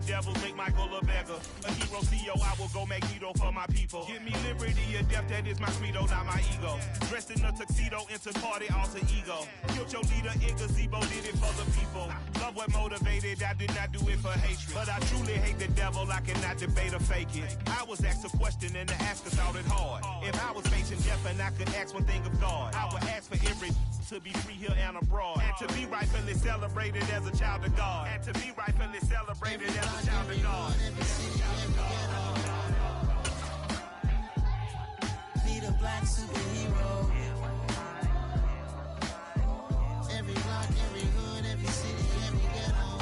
devils make Michael a beggar. A hero CEO, I will go Magneto for my people. Give me liberty or death, that is my credo, not my ego. Dressed in a tuxedo, into party, alter ego. Killed your leader in gazebo, did it for the people. Love what motivated, I did not do it for hatred. But I truly hate the devil, I cannot debate or fake it. I was asked a question and the asker thought it hard. If I was facing death and I could ask one thing of God, I would ask for every to be free here and abroad. And to be rightfully celebrated as a child of God. And to be rightfully celebrated as a child of God. Need a black superhero. Every block, every hood, every city, every ghetto.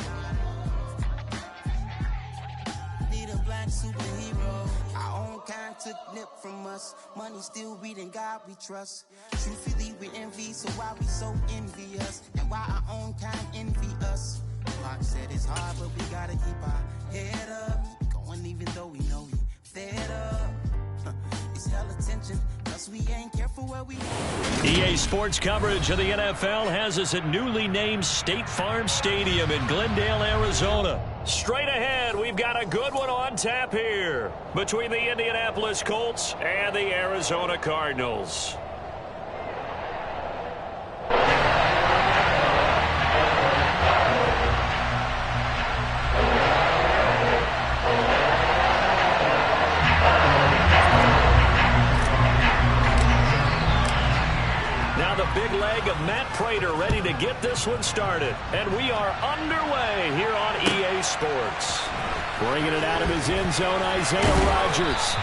Need a black superhero. Our own kind took nip from us. Money still reading God we trust. Truthfully we envy, so why we so envious? And why our own kind envy us? Mark said it's hard, but we gotta keep our head up. Going even though we know we fed up. It's hella tension, plus we ain't careful where we EA Sports coverage of the NFL has us at newly named State Farm Stadium in Glendale, Arizona. Straight ahead, we've got a good one on tap here between the Indianapolis Colts and the Arizona Cardinals. Now the big leg of Matt Prater ready to get this one started. And we are underway here on EA Sports. Bringing it out of his end zone, Isaiah Rodgers.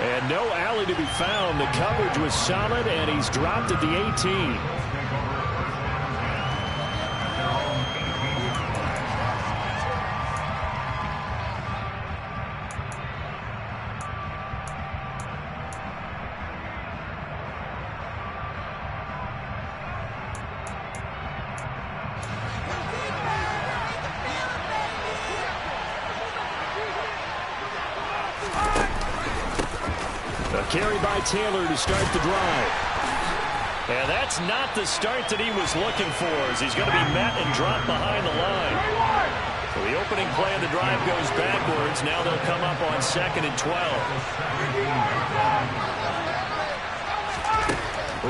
And no alley to be found. The coverage was solid, and he's dropped at the 18. Carry by Taylor to start the drive. And that's not the start that he was looking for, as he's going to be met and dropped behind the line. So the opening play of the drive goes backwards. Now they'll come up on 2nd and 12.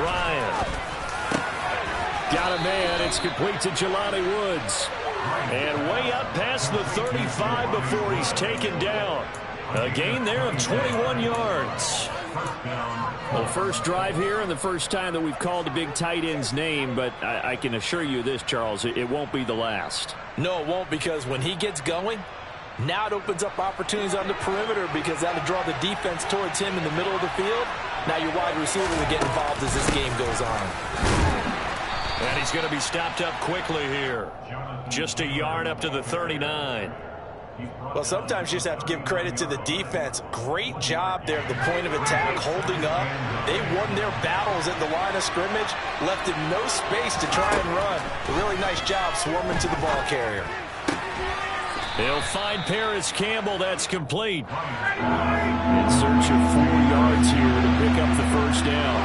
Ryan. Got a man. It's complete to Jelani Woods. And way up past the 35 before he's taken down. A gain there of 21 yards. Well, first drive here and the first time that we've called the big tight end's name, but I can assure you this, Charles, it won't be the last. No, it won't, because when he gets going, now it opens up opportunities on the perimeter, because that'll draw the defense towards him in the middle of the field. Now your wide receiver will get involved as this game goes on. And he's going to be stopped up quickly here. Just a yard up to the 39. Well, sometimes you just have to give credit to the defense. Great job there at the point of attack, holding up. They won their battles at the line of scrimmage, left him no space to try and run. A really nice job swarming to the ball carrier. They'll find Paris Campbell. That's complete. In search of 4 yards here to pick up the first down.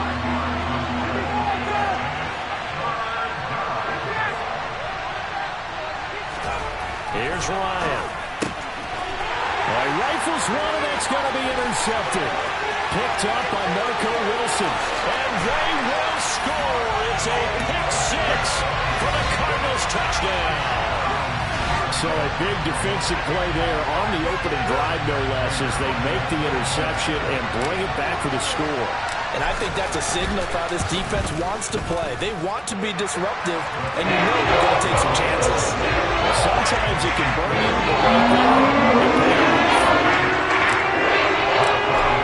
Here's Ryan. Rifles one, and that's going to be intercepted. Picked up by Marco Wilson. And they will score. It's a pick six for the Cardinals touchdown. So a big defensive play there on the opening drive, no less, as they make the interception and bring it back for the score. And I think that's a signal for how this defense wants to play. They want to be disruptive, and you know they're going to take some chances. Well, sometimes it can burn you, but right now,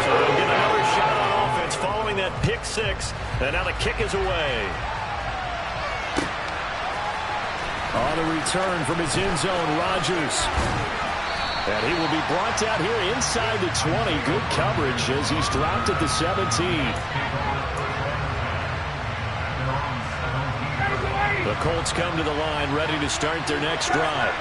so they'll get another shot on offense following that pick six, and now the kick is away. On the return from his end zone, Rodgers. And he will be brought down here inside the 20. Good coverage as he's dropped at the 17. The Colts come to the line, ready to start their next drive.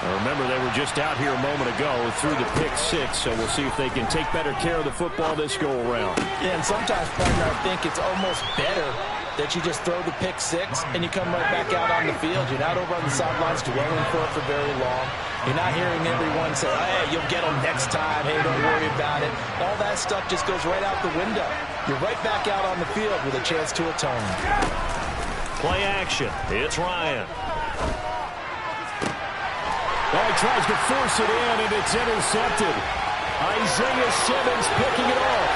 Now remember, they were just out here a moment ago through the pick six, so we'll see if they can take better care of the football this go-around. Yeah, and sometimes, partner, I think it's almost better that you just throw the pick six and you come right back out on the field. You're not over on the sidelines dwelling for it for very long. You're not hearing everyone say, hey, you'll get them next time. Hey, don't worry about it. All that stuff just goes right out the window. You're right back out on the field with a chance to atone. Play action. It's Ryan. He tries to force it in, and it's intercepted. Isaiah Simmons picking it off.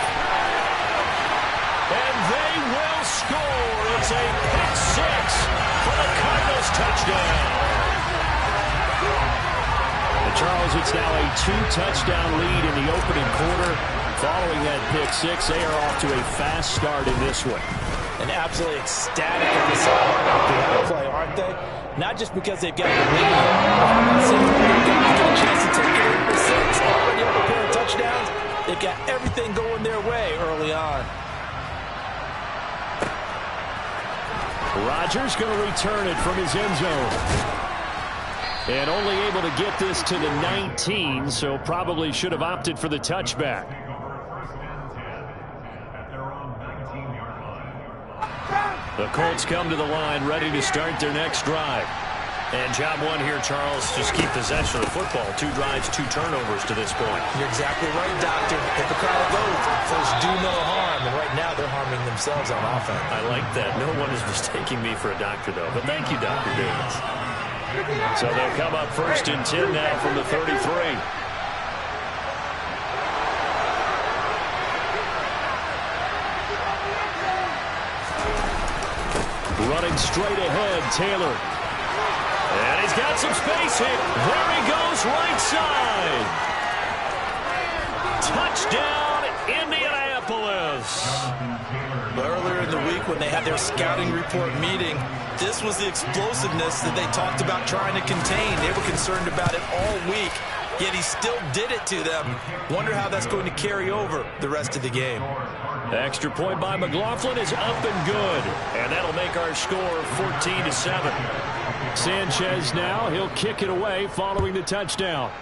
And they will score. It's a pick six for the Cardinals touchdown. And Charles, it's now a 2-touchdown lead in the opening quarter. Following that pick six, they are off to a fast start in this one. And absolutely ecstatic at the sideline play, aren't they? Not just because they've got the lead, but seeing their guys get a chance to take it in for six, already up a pair of touchdowns. They've got everything going their way early on. Rodgers going to return it from his end zone. And only able to get this to the 19, so probably should have opted for the touchback. The Colts come to the line, ready to start their next drive. And job one here, Charles, just keep possession of the football. 2 drives, 2 turnovers to this point. You're exactly right, Doctor. Hippocratic oath, first do no harm, and right now they're harming themselves on offense. I like that. No one is mistaking me for a doctor, though. But thank you, Dr. Davis. So they'll come up 1st and 10 now from the 33. Running straight ahead, Taylor. And he's got some space here. There he goes, right side. Touchdown, Indianapolis. But earlier in the week when they had their scouting report meeting, this was the explosiveness that they talked about trying to contain. They were concerned about it all week, yet he still did it to them. Wonder how that's going to carry over the rest of the game. Extra point by McLaughlin is up and good. And that'll make our score 14-7. Sanchez now, he'll kick it away following the touchdown.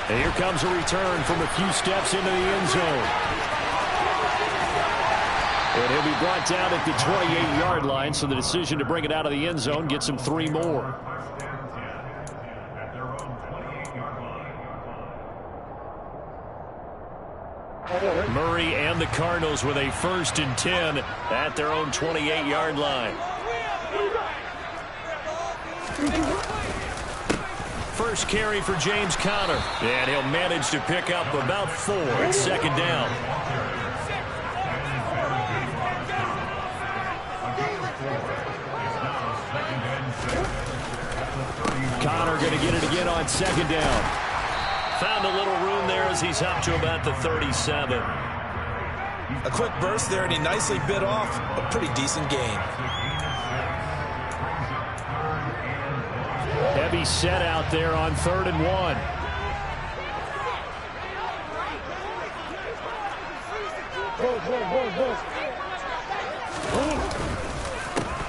And here comes a return from a few steps into the end zone. And he'll be brought down at the 28-yard line, so the decision to bring it out of the end zone gets him 3 more. Murray and the Cardinals with a 1st and 10 at their own 28-yard line. First carry for James Conner, and he'll manage to pick up about 4. It's 2nd down. Conner going to get it again on 2nd down. Found a little room there as he's up to about the 37. A quick burst there, and he nicely bit off a pretty decent gain. Heavy set out there on 3rd and 1.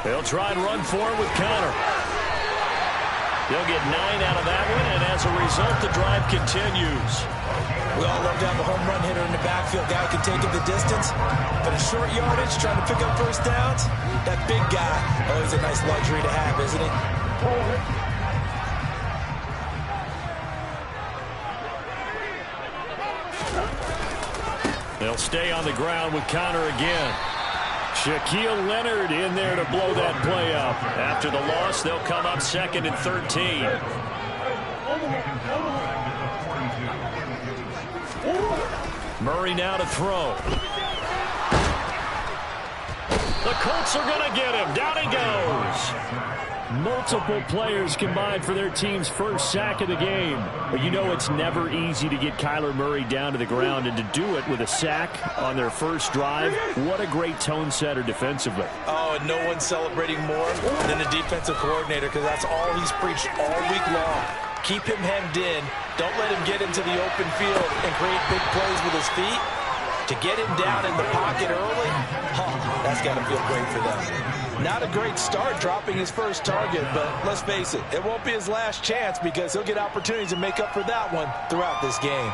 They'll try and run for it with Conner. They'll get 9 out of that one, and as a result, the drive continues. We all love to have a home run hitter in the backfield. Guy who can take it the distance. But a short yardage, trying to pick up first downs, that big guy, always a nice luxury to have, isn't he? They'll stay on the ground with Conner again. Shaquille Leonard in there to blow that play up. After the loss, they'll come up 2nd and 13. Murray now to throw. The Colts are going to get him. Down he goes. Multiple players combined for their team's first sack of the game. But you know it's never easy to get Kyler Murray down to the ground, and to do it with a sack on their first drive, what a great tone setter defensively. Oh, and no one's celebrating more than the defensive coordinator, because that's all he's preached all week long. Keep him hemmed in. Don't let him get into the open field and create big plays with his feet. To get him down in the pocket early, that's got to feel great for them. Not a great start dropping his first target, but let's face it, it won't be his last chance, because he'll get opportunities to make up for that one throughout this game.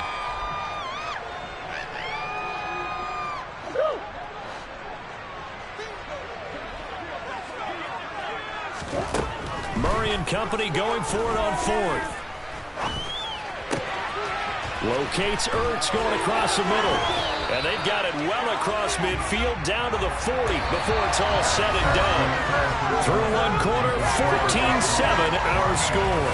and company going for it on fourth. Locates Ertz going across the middle. And they've got it well across midfield down to the 40 before it's all said and done. Through one quarter, 14-7 our score.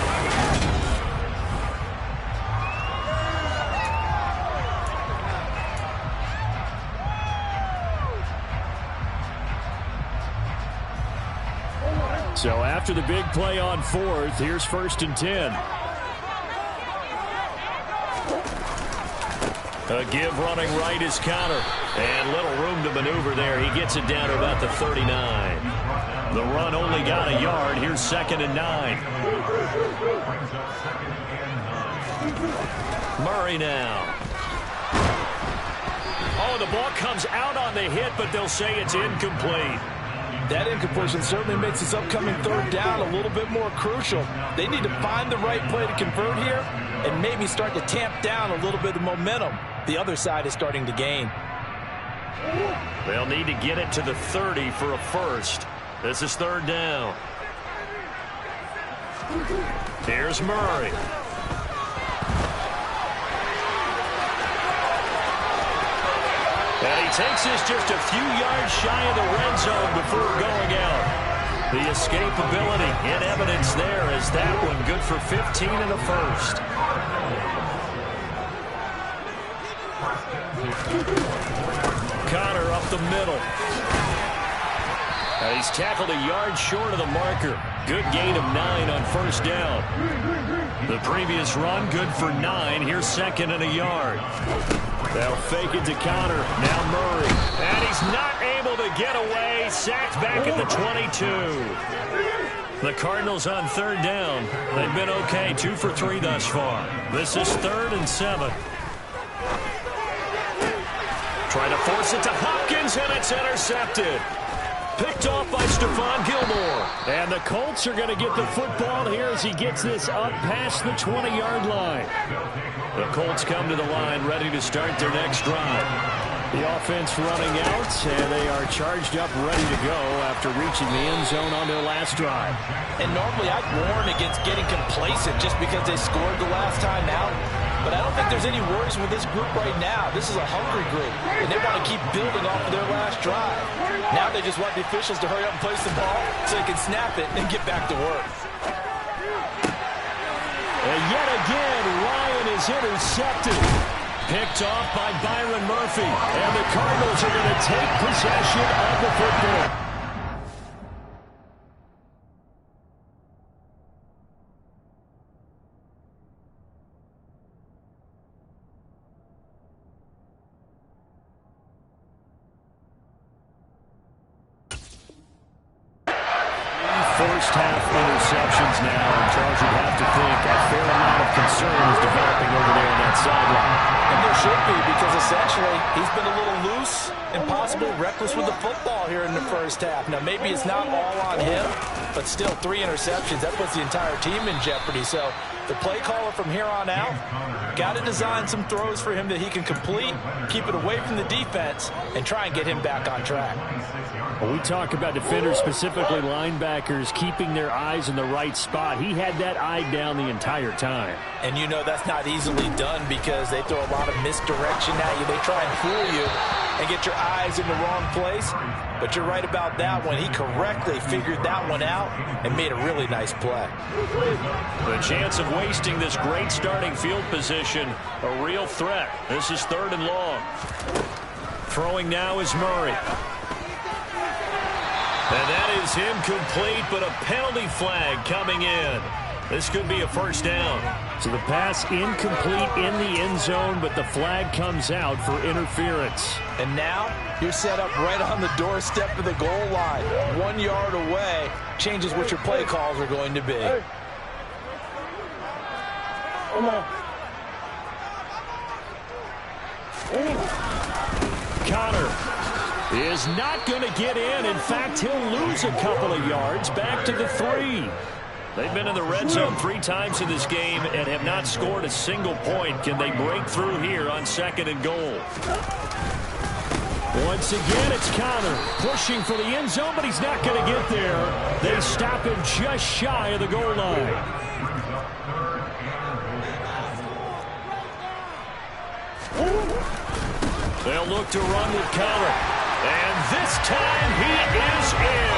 So after the big play on fourth, here's 1st and 10. A give running right is Connor. And little room to maneuver there. He gets it down to about the 39. The run only got a yard. Here's 2nd and 9. Murray now. Oh, the ball comes out on the hit, but they'll say it's incomplete. That incompletion certainly makes this upcoming 3rd down a little bit more crucial. They need to find the right play to convert here and maybe start to tamp down a little bit of momentum. The other side is starting to gain. They'll need to get it to the 30 for a first. This is 3rd down. Here's Murray. And he takes this just a few yards shy of the red zone before going out. The escapability in evidence there as that one good for 15 and a first. Connor up the middle. And he's tackled a yard short of the marker. Good gain of 9 on 1st down. The previous run good for 9. Here's 2nd and a yard. They'll fake it to Connor. Now Murray. And he's not able to get away. Sacked back at the 22. The Cardinals on 3rd down. They've been okay. 2 for 3 thus far. This is 3rd and 7. Trying to force it to Hopkins, and it's intercepted. Picked off by Stephon Gilmore. And the Colts are going to get the football here as he gets this up past the 20-yard line. The Colts come to the line ready to start their next drive. The offense running out, and they are charged up ready to go after reaching the end zone on their last drive. And normally I'd warn against getting complacent just because they scored the last time out. But I don't think there's any worries with this group right now. This is a hungry group, and they want to keep building off of their last drive. Now they just want the officials to hurry up and place the ball so they can snap it and get back to work. And yet again, Ryan is intercepted. Picked off by Byron Murphy. And the Cardinals are going to take possession of the football. First half interceptions now, and Charles, you'd have to think a fair amount of concern is developing over there on that sideline. And there should be, because essentially he's been a little loose and possibly reckless with the football here in the first half. Now maybe it's not all on him, but still 3 interceptions. That puts the entire team in jeopardy. So the play caller from here on out got to design some throws for him that he can complete, keep it away from the defense, and try and get him back on track. When we talk about defenders, specifically linebackers, keeping their eyes in the right spot, he had that eye down the entire time. And you know that's not easily done because they throw a lot of misdirection at you. They try and fool you and get your eyes in the wrong place. But you're right about that one. He correctly figured that one out and made a really nice play. The chance of wasting this great starting field position, a real threat. This is 3rd and long. Throwing now is Murray. And that is incomplete, but a penalty flag coming in. This could be a first down. So the pass incomplete in the end zone, but the flag comes out for interference. And now you're set up right on the doorstep of the goal line. 1 yard away changes what your play calls are going to be. Hey. Come on. Connor is not going to get in. In fact, he'll lose a couple of yards back to the 3. They've been in the red zone 3 times in this game and have not scored a single point. Can they break through here on 2nd and goal? Once again, it's Connor pushing for the end zone, but he's not going to get there. They stop him just shy of the goal line. They'll look to run with Connor. And this time he is in.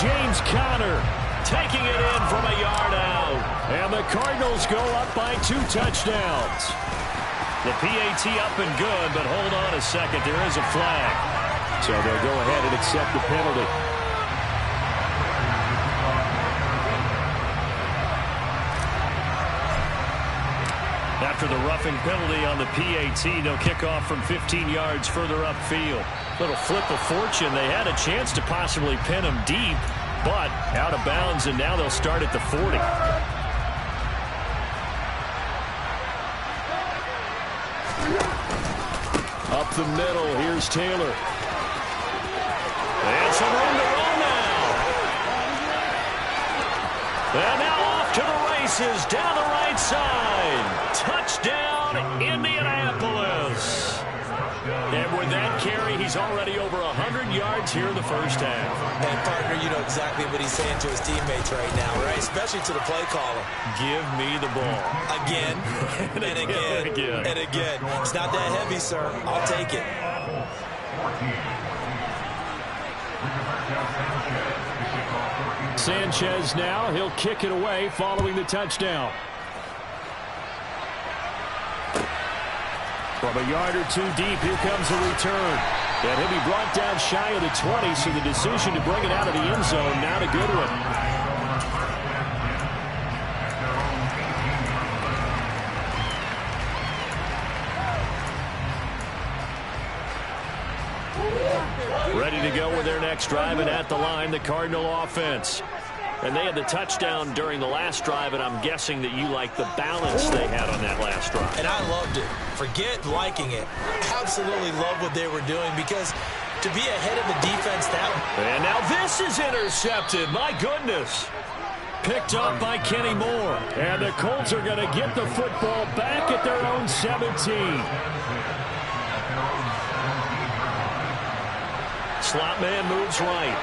James Conner taking it in from a yard out. And the Cardinals go up by 2 touchdowns. The PAT up and good, but hold on a second. There is a flag. So they'll go ahead and accept the penalty. After the roughing penalty on the PAT, they'll kick off from 15 yards further upfield. Little flip of fortune. They had a chance to possibly pin him deep, but out of bounds, and now they'll start at the 40. Up the middle, here's Taylor. And some room to run now. And now off to the races, down the right side. Touchdown, Indianapolis. And with that carry, he's already over 100 yards here in the first half. And, partner, you know exactly what he's saying to his teammates right now, right? Especially to the play caller. Give me the ball. Again, and again, and again. It's not that heavy, sir. I'll take it. Sanchez now. He'll kick it away following the touchdown. From a yard or 2 deep, here comes a return. And he'll be brought down shy of the 20, so the decision to bring it out of the end zone, not a good one. Ready to go with their next drive, and at the line, the Cardinal offense. And they had the touchdown during the last drive, and I'm guessing that you like the balance they had on that last drive. And I loved it. Forget liking it. Absolutely love what they were doing, because to be ahead of the defense that way. And now this is intercepted. My goodness. Picked up by Kenny Moore. And the Colts are going to get the football back at their own 17. Slot man moves right.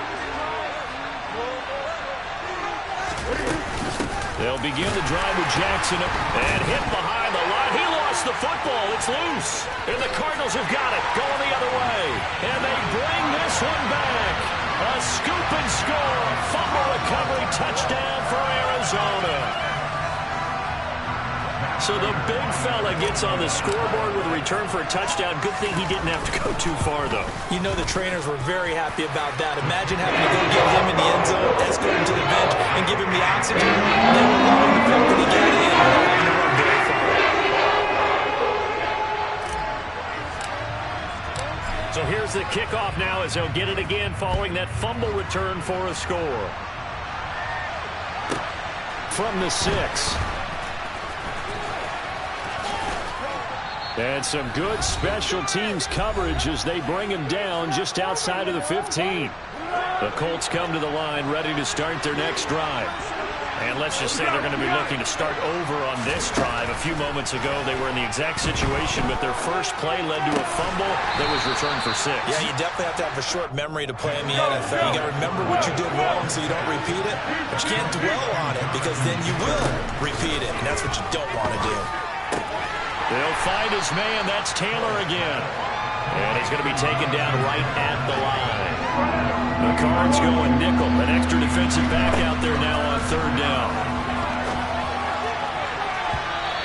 They'll begin the drive with Jackson and hit behind the line. He lost the football. It's loose. And the Cardinals have got it going the other way. And they bring this one back. A scoop and score. Fumble recovery touchdown for Arizona. So the big fella gets on the scoreboard with a return for a touchdown. Good thing he didn't have to go too far, though. You know the trainers were very happy about that. Imagine having to go get him in the end zone, escort him to the bench, and give him the oxygen. They were loving the fact that he got in without having to run very far. So here's the kickoff now as they'll get it again following that fumble return for a score. From the 6. And some good special teams coverage as they bring him down just outside of the 15. The Colts come to the line ready to start their next drive. And let's just say they're going to be looking to start over on this drive. A few moments ago, they were in the exact situation, but their first play led to a fumble that was returned for 6. Yeah, you definitely have to have a short memory to play in the NFL. You got to remember what you did wrong so you don't repeat it. But you can't dwell on it because then you will repeat it, and that's what you don't want to do. They'll find his man. That's Taylor again. And he's going to be taken down right at the line. The Cards going nickel. An extra defensive back out there now on 3rd down.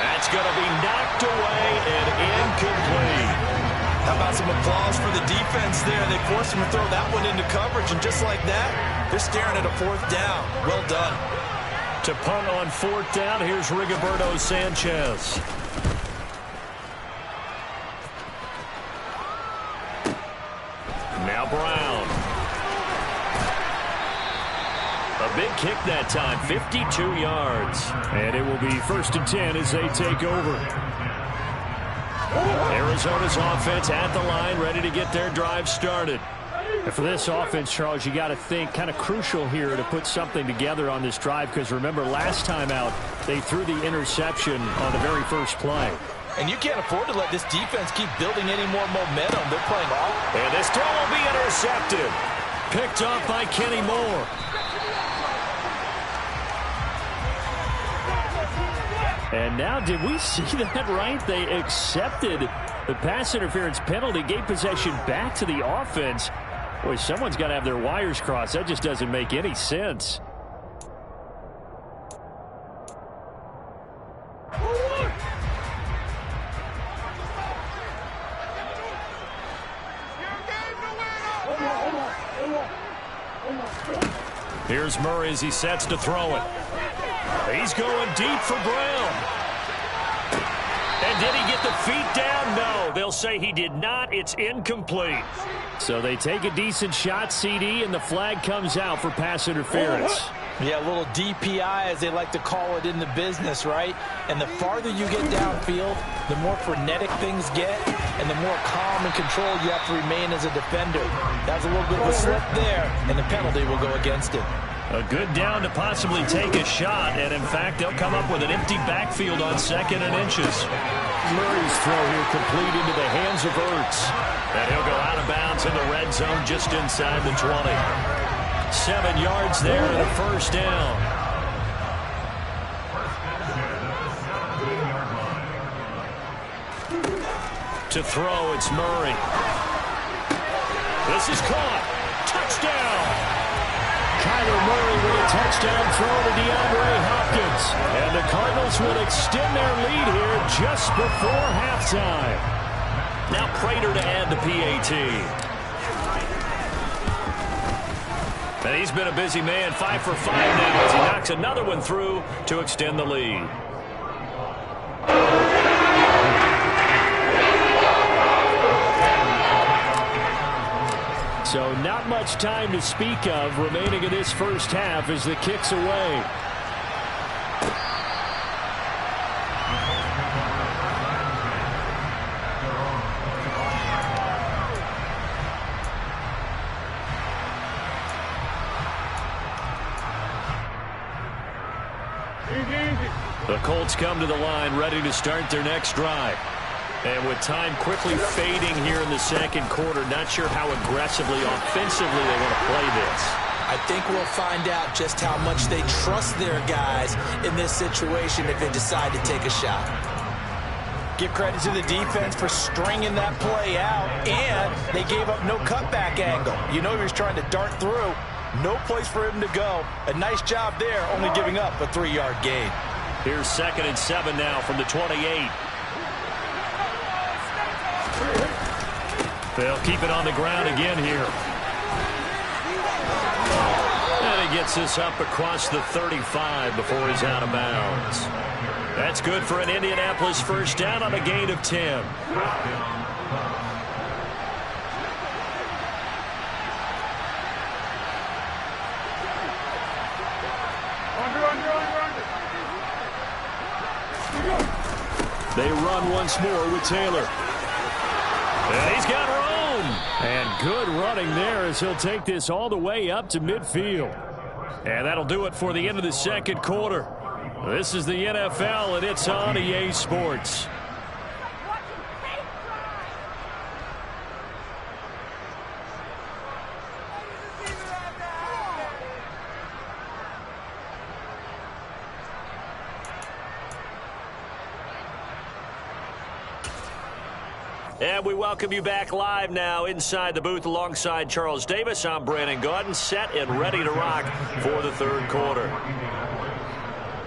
That's going to be knocked away and incomplete. How about some applause for the defense there? They forced him to throw that one into coverage, and just like that, they're staring at a 4th down. Well done. To punt on 4th down, here's Rigoberto Sanchez. Now Brown. A big kick that time, 52 yards. And it will be 1st and 10 as they take over. Arizona's offense at the line, ready to get their drive started. And for this offense, Charles, you got to think kind of crucial here to put something together on this drive, because remember last time out, they threw the interception on the very first play. And you can't afford to let this defense keep building any more momentum. They're playing off. And this throw will be intercepted. Picked off by Kenny Moore. And now, did we see that right? They accepted the pass interference penalty, gave possession back to the offense. Boy, someone's got to have their wires crossed. That just doesn't make any sense. Here's Murray as he sets to throw it. He's going deep for Brown. And did he get the feet down? No, they'll say he did not. It's incomplete. So they take a decent shot, CD, and the flag comes out for pass interference. Yeah, a little DPI, as they like to call it in the business, right? And the farther you get downfield, the more frenetic things get, and the more calm and controlled you have to remain as a defender. That's a little bit of a slip there, and the penalty will go against him. A good down to possibly take a shot, and in fact, they'll come up with an empty backfield on 2nd and inches. Murray's throw here complete into the hands of Ertz. And he'll go out of bounds in the red zone just inside the 20. 7 yards there and a first down. To throw, it's Murray. This is caught. Touchdown! Kyler Murray with a touchdown throw to DeAndre Hopkins. And the Cardinals will extend their lead here just before halftime. Now Prater to add the PAT. And he's been a busy man, 5 for 5 now as he knocks another one through to extend the lead. So not much time to speak of remaining in this first half as the kick's away. The Colts come to the line ready to start their next drive. And with time quickly fading here in the second quarter, not sure how aggressively, offensively they want to play this. I think we'll find out just how much they trust their guys in this situation if they decide to take a shot. Give credit to the defense for stringing that play out, and they gave up no cutback angle. You know he was trying to dart through. No place for him to go. A nice job there, only giving up a 3-yard gain. Here's 2nd and 7 now from the 28. They'll keep it on the ground again here. And he gets this up across the 35 before he's out of bounds. That's good for an Indianapolis first down on a gain of 10. They run once more with Taylor. And he's got room. And good running there as he'll take this all the way up to midfield. And that'll do it for the end of the second quarter. This is the NFL, and it's on EA Sports. And we welcome you back live now inside the booth alongside Charles Davis. I'm Brandon Gaudin, set and ready to rock for the third quarter.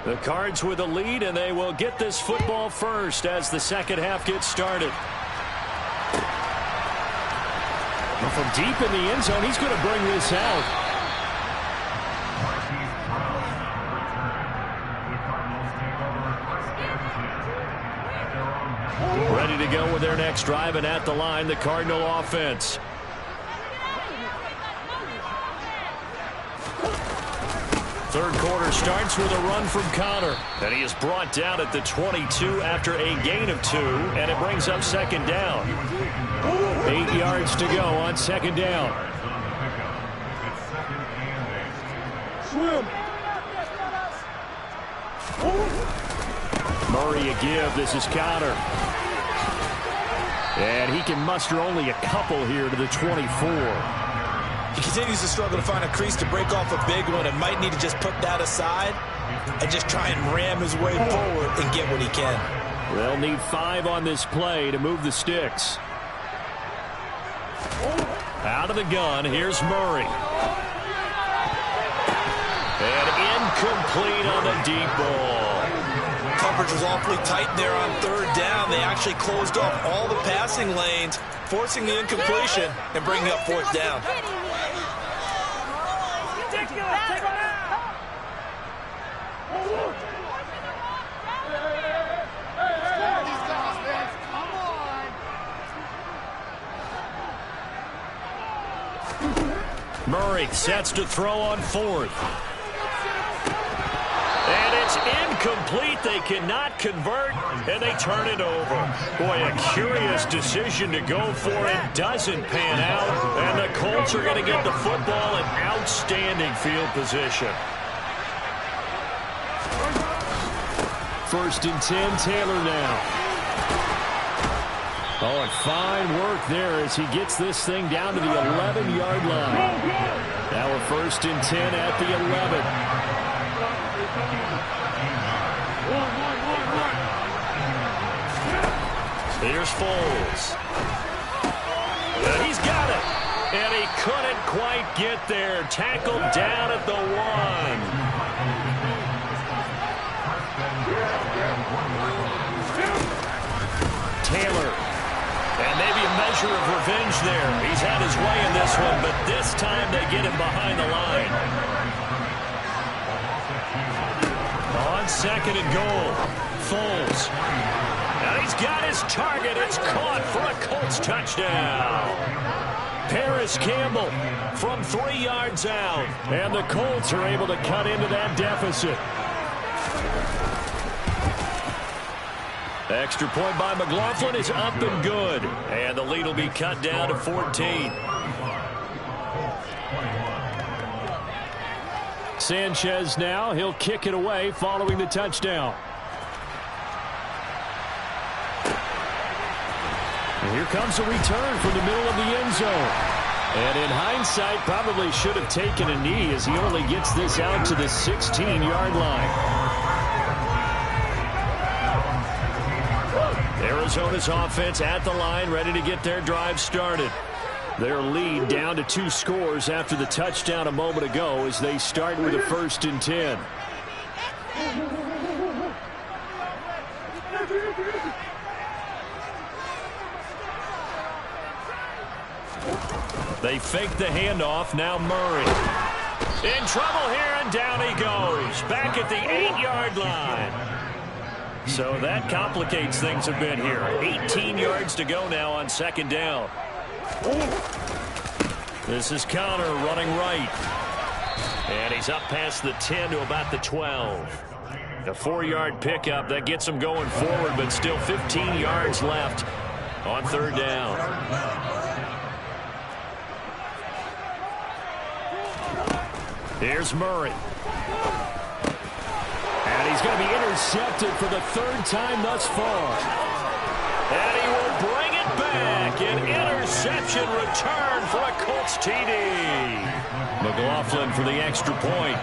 The Cards with a lead, and they will get this football first as the second half gets started. And from deep in the end zone, he's going to bring this out. Ready to go with their next drive, and at the line, the Cardinal offense. Third quarter starts with a run from Connor. And he is brought down at the 22 after a gain of 2, and it brings up second down. 8 yards to go on second down. Murray a give. This is Connor. And he can muster only a couple here to the 24. He continues to struggle to find a crease to break off a big one and might need to just put that aside and just try and ram his way forward and get what he can. They'll need 5 on this play to move the sticks. Out of the gun, here's Murray. And incomplete on the deep ball. Coverage was awfully tight there on 3rd down. They actually closed off all the passing lanes, forcing the incompletion and bringing up 4th down. Murray sets to throw on 4th. And it's incomplete. They cannot convert, and they turn it over. Boy, a curious decision to go for it. Doesn't pan out, and the Colts are going to get the football in outstanding field position. 1st and 10, Taylor now. Oh, and fine work there as he gets this thing down to the 11-yard line. Now a 1st and 10 at the 11. Here's Foles. And he's got it. And he couldn't quite get there. Tackled down at the 1. Taylor. And maybe a measure of revenge there. He's had his way in this one, but this time they get him behind the line. On 2nd and goal, Foles. And he's got his target. It's caught for a Colts touchdown. Paris Campbell from 3 yards out. And the Colts are able to cut into that deficit. Extra point by McLaughlin is up and good. And the lead will be cut down to 14. Sanchez now. He'll kick it away following the touchdown. And here comes a return from the middle of the end zone. And in hindsight, probably should have taken a knee as he only gets this out to the 16-yard line. Arizona's offense at the line, ready to get their drive started. Their lead down to 2 scores after the touchdown a moment ago as they start with a 1st and 10. They fake the handoff. Now Murray. In trouble here, and down he goes. Back at the 8-yard line. So that complicates things a bit here. 18 yards to go now on 2nd down. This is Connor running right. And he's up past the 10 to about the 12. A 4-yard pickup that gets him going forward, but still 15 yards left on 3rd down. Here's Murray. And he's going to be intercepted for the 3rd time thus far. And he will bring it back. An interception return for a Colts TD. McLaughlin for the extra point.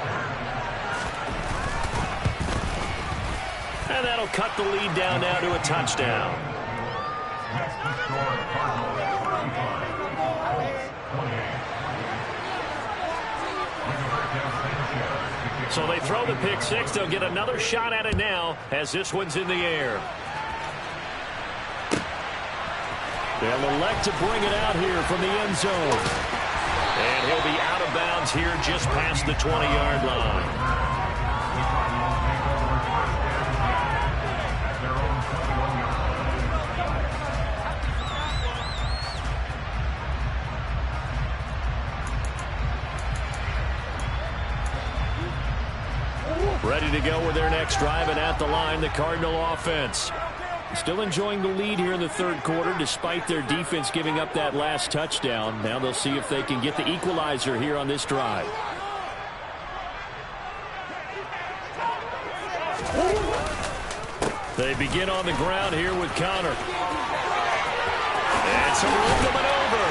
And that'll cut the lead down now to a touchdown. So they throw the pick 6. They'll get another shot at it now as this one's in the air. They'll elect to bring it out here from the end zone. And he'll be out of bounds here just past the 20-yard line. Ready to go with their next drive, and at the line, the Cardinal offense. Still enjoying the lead here in the 3rd quarter, despite their defense giving up that last touchdown. Now they'll see if they can get the equalizer here on this drive. They begin on the ground here with Connor. And so moved them over.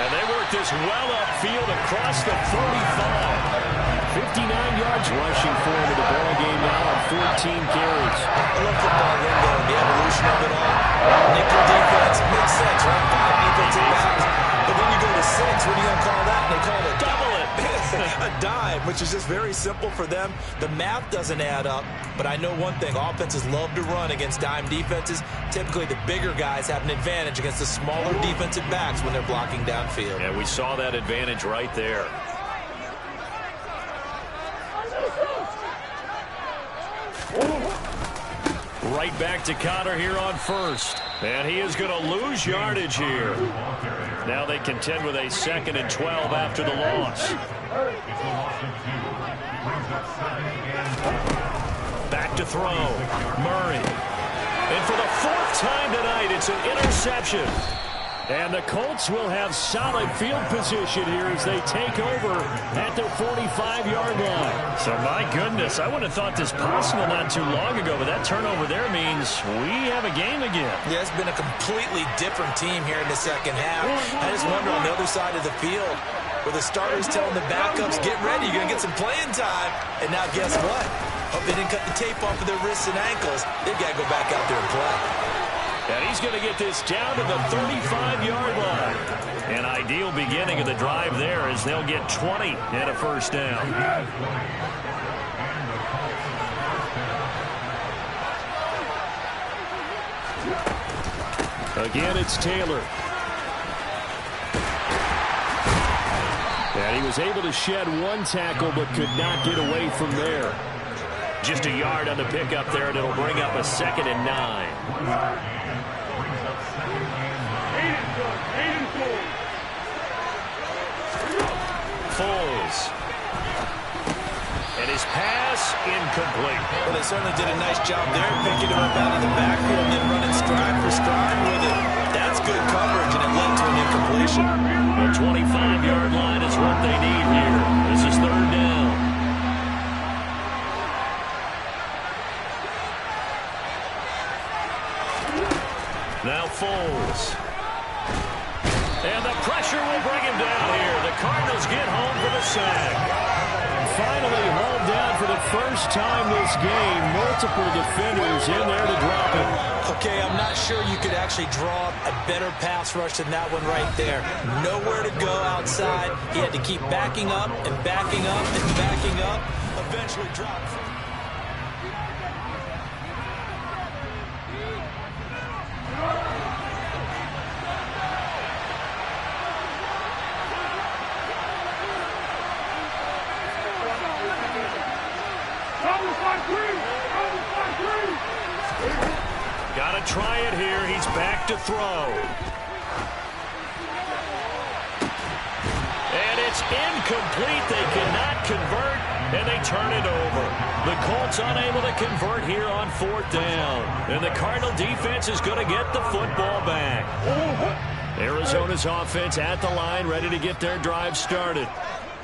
And they work this well upfield across the 45. 59 yards rushing for him in the ball game now on 14 carries. I love football lingo and the evolution of it all. Nickel defense makes sense, right? 5 defensive backs. But then you go to 6. What are you going to call that? And they call it double it. A dime, which is just very simple for them. The math doesn't add up. But I know one thing. Offenses love to run against dime defenses. Typically, the bigger guys have an advantage against the smaller defensive backs when they're blocking downfield. Yeah, we saw that advantage right there. Right back to Connor here on first. And he is going to lose yardage here. Now they contend with a 2nd and 12 after the loss. Back to throw. Murray. And for the 4th time tonight, it's an interception. And the Colts will have solid field position here as they take over at their 45-yard line. So, my goodness, I would have thought this possible not too long ago, but that turnover there means we have a game again. Yeah, it's been a completely different team here in the second half. I just wonder on the other side of the field, where the starters telling the backups, get ready, you're going to get some playing time. And now guess what? Hope they didn't cut the tape off of their wrists and ankles. They've got to go back out there and play. And he's going to get this down to the 35-yard line. An ideal beginning of the drive there as they'll get 20 and a first down. Again, it's Taylor. And he was able to shed one tackle but could not get away from there. Just a yard on the pickup there, and it'll bring up a 2nd and 9. Foles. And his pass incomplete. Well, they certainly did a nice job there, picking him up out of the backfield and then running stride for stride with it. That's good coverage, and it led to an incompletion. The 25-yard line is what they need here. This is 3rd down. Now Foles. And the pressure will bring him down here. The Cardinals get home for the sack. Finally hauled down for the first time this game. Multiple defenders in there to drop him. Okay, I'm not sure you could actually draw a better pass rush than that one right there. Nowhere to go outside. He had to keep backing up and backing up and backing up. Eventually dropped. Got to try it here. He's back to throw. And it's incomplete. They cannot convert, and they turn it over. The Colts unable to convert here on 4th down. And the Cardinal defense is going to get the football back. Arizona's offense at the line, ready to get their drive started.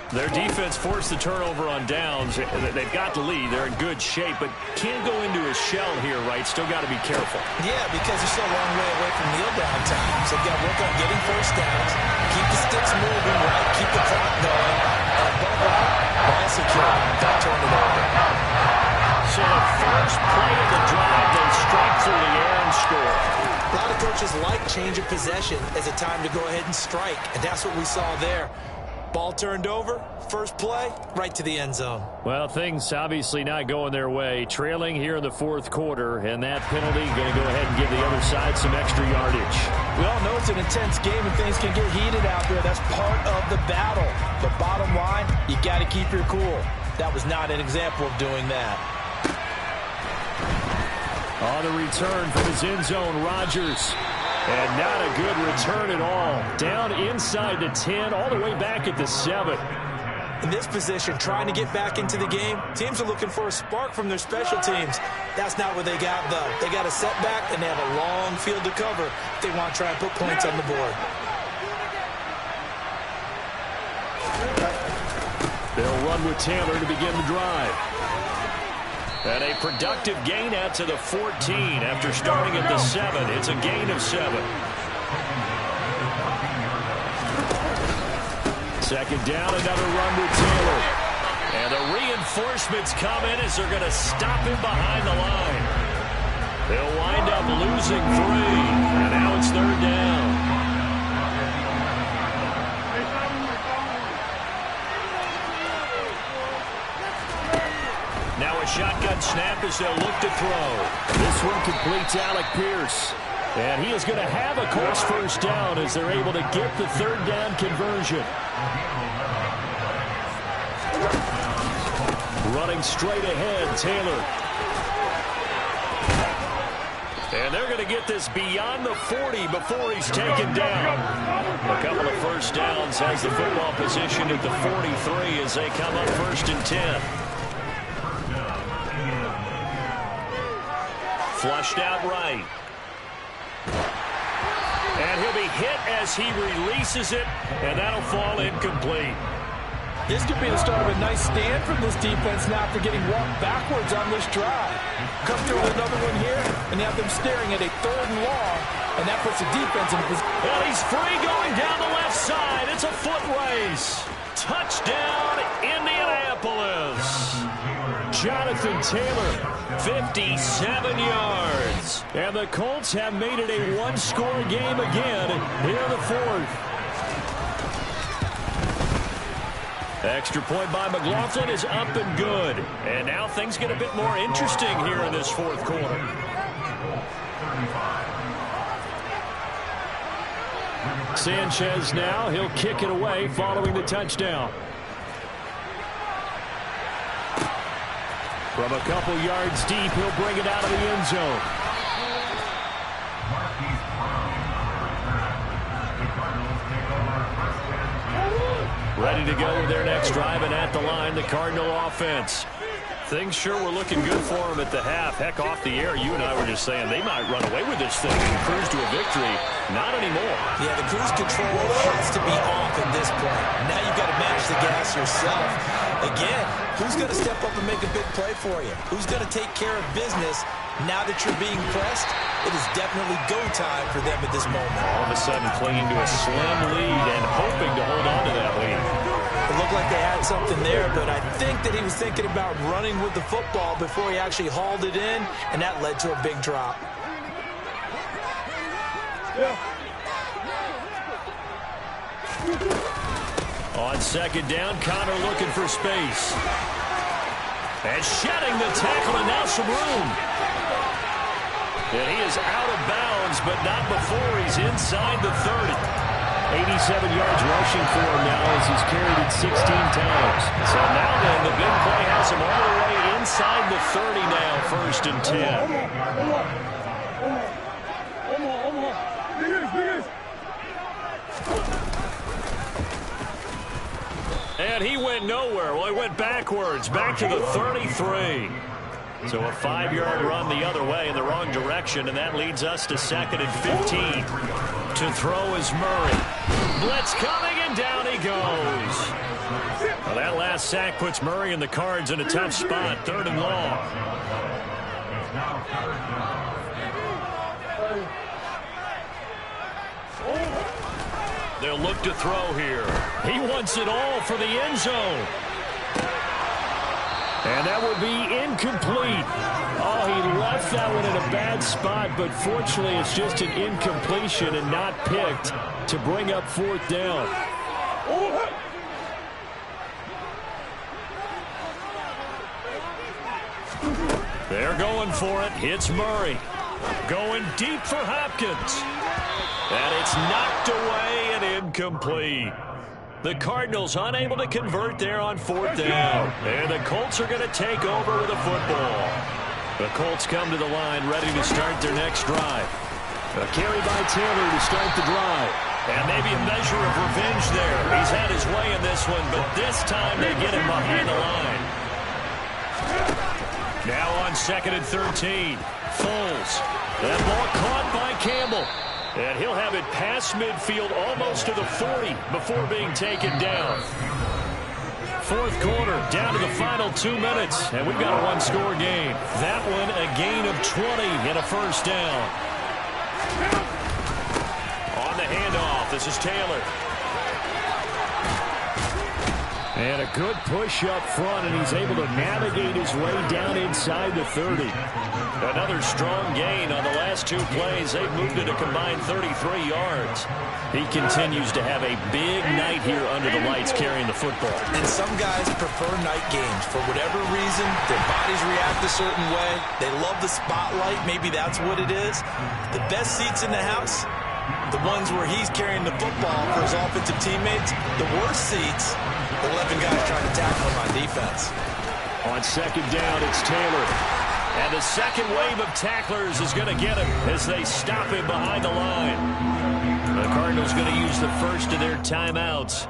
Their defense forced the turnover on downs. They've got the lead. They're in good shape, but can't go into a shell here, right? Still got to be careful. Yeah, because they're still a long way away from kneel down time. So they've got to work on getting first downs, keep the sticks moving, right? Keep the clock going. And above all, ball secure. Don't turn it over. So the first play of the drive, they strike through the air and score. A lot of coaches like change of possession as a time to go ahead and strike, and that's what we saw there. Ball turned over, first play, right to the end zone. Well, things obviously not going their way. Trailing here in the 4th quarter, and that penalty going to go ahead and give the other side some extra yardage. We all know it's an intense game and things can get heated out there. That's part of the battle. But bottom line, you got to keep your cool. That was not an example of doing that. On the return from his end zone, Rodgers. And not a good return at all. Down inside the 10, all the way back at the 7. In this position, trying to get back into the game, teams are looking for a spark from their special teams. That's not what they got, though. They got a setback, and they have a long field to cover if they want to try and put points on the board. They'll run with Taylor to begin the drive. And a productive gain out to the 14 after starting at the 7. It's a gain of 7. Second down, another run with Taylor. And the reinforcements come in as they're going to stop him behind the line. They'll wind up losing 3, and now it's third down. Now a shotgun snap as they'll look to throw. This one completes Alec Pierce. And he is going to have a course first down as they're able to get the third down conversion. Running straight ahead, Taylor. And they're going to get this beyond the 40 before he's taken down. A couple of first downs has the football position at the 43 as they come up 1st and 10. Flushed out right. And he'll be hit as he releases it, and that'll fall incomplete. This could be the start of a nice stand from this defense now after getting walked backwards on this drive. Come through with another one here, and you have them staring at a 3rd and long, and that puts the defense in position. Well, he's free going down the left side. It's a foot race. Touchdown, Indianapolis. Jonathan Taylor, 57 yards. And the Colts have made it a one-score game again here in the 4th. Extra point by McLaughlin is up and good. And now things get a bit more interesting here in this 4th quarter. Sanchez now, he'll kick it away following the touchdown. From a couple yards deep, he'll bring it out of the end zone. Ready to go with their next drive, and at the line, the Cardinal offense. Things sure were looking good for them at the half. Heck, off the air, you and I were just saying they might run away with this thing and cruise to a victory. Not anymore. Yeah, the cruise control has to be off at this point. Now you've got to manage the gas yourself. Again, who's going to step up and make a big play for you? Who's going to take care of business now that you're being pressed? It is definitely go time for them at this moment. All of a sudden clinging to a slim lead and hoping to hold on to that lead. It looked like they had something there, but I think that he was thinking about running with the football before he actually hauled it in, and that led to a big drop. On second down, Connor looking for space. And shedding the tackle, and now some room. And he is out of bounds, but not before he's inside the 30. 87 yards rushing for him now as he's carried it 16 times. So now then, the big play has him all the way inside the 30 now, 1st and 10. And he went nowhere. Well, he went backwards, back to the 33. So a 5-yard run the other way in the wrong direction, and that leads us to 2nd and 15. To throw is Murray. Blitz coming, and down he goes. Well, that last sack puts Murray and the Cards in a tough spot, 3rd and long. They'll look to throw here. He wants it all for the end zone. And that would be incomplete. Oh, he left that one in a bad spot, but fortunately it's just an incompletion and not picked to bring up 4th down. They're going for it. It's Murray. Going deep for Hopkins. And it's knocked away and incomplete. The Cardinals unable to convert there on 4th down. And the Colts are going to take over with a football. The Colts come to the line ready to start their next drive. A carry by Taylor to start the drive. And maybe a measure of revenge there. He's had his way in this one, but this time they get him behind the line. Now on 2nd and 13. Foles. That ball caught by Campbell. And he'll have it past midfield almost to the 40 before being taken down. 4th quarter, down to the final 2 minutes, and we've got a one-score game. That one a gain of 20 and a 1st down. On the handoff, this is Taylor. And a good push up front, and he's able to navigate his way down inside the 30. Another strong gain on the last 2 plays. They've moved it a combined 33 yards. He continues to have a big night here under the lights carrying the football. And some guys prefer night games. For whatever reason, their bodies react a certain way. They love the spotlight. Maybe that's what it is. The best seats in the house, the ones where he's carrying the football for his offensive teammates. The worst seats, the 11 guys trying to tackle him on defense. On second down, it's Taylor. And the second wave of tacklers is going to get him as they stop him behind the line. The Cardinals going to use the first of their timeouts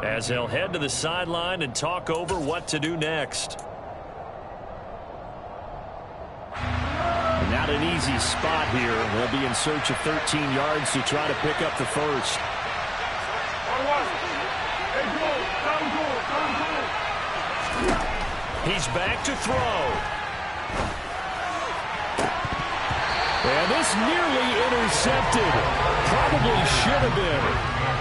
as they'll head to the sideline and talk over what to do next. Not an easy spot here. They'll be in search of 13 yards to try to pick up the first. He's back to throw. And this nearly intercepted. Probably should have been.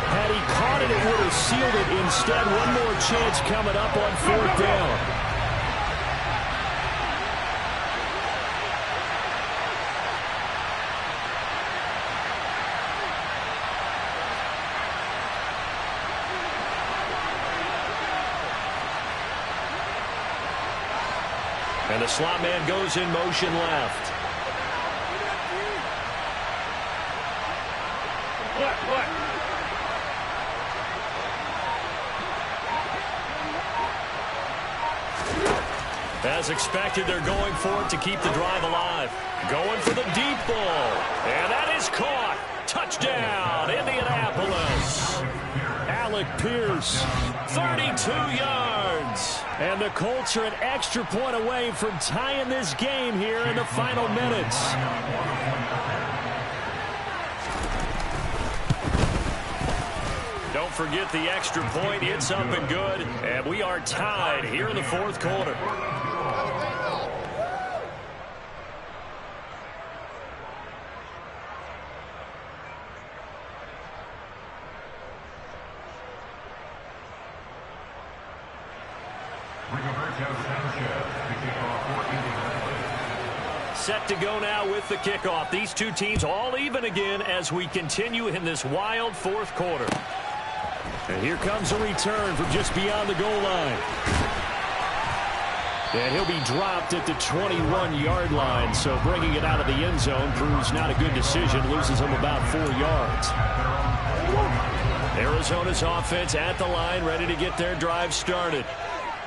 Had he caught it, it would have sealed it. Instead, one more chance coming up on 4th down. And the slot man goes in motion left. As expected, they're going for it to keep the drive alive. Going for the deep ball. And that is caught. Touchdown, Indianapolis. Alec Pierce, 32 yards. And the Colts are an extra point away from tying this game here in the final minutes. Don't forget the extra point. It's up and good. And we are tied here in the 4th quarter. Set to go now with the kickoff. These two teams all even again as we continue in this wild 4th quarter. And here comes a return from just beyond the goal line. And he'll be dropped at the 21-yard line, so bringing it out of the end zone proves not a good decision. Loses him about 4 yards. Arizona's offense at the line, ready to get their drive started.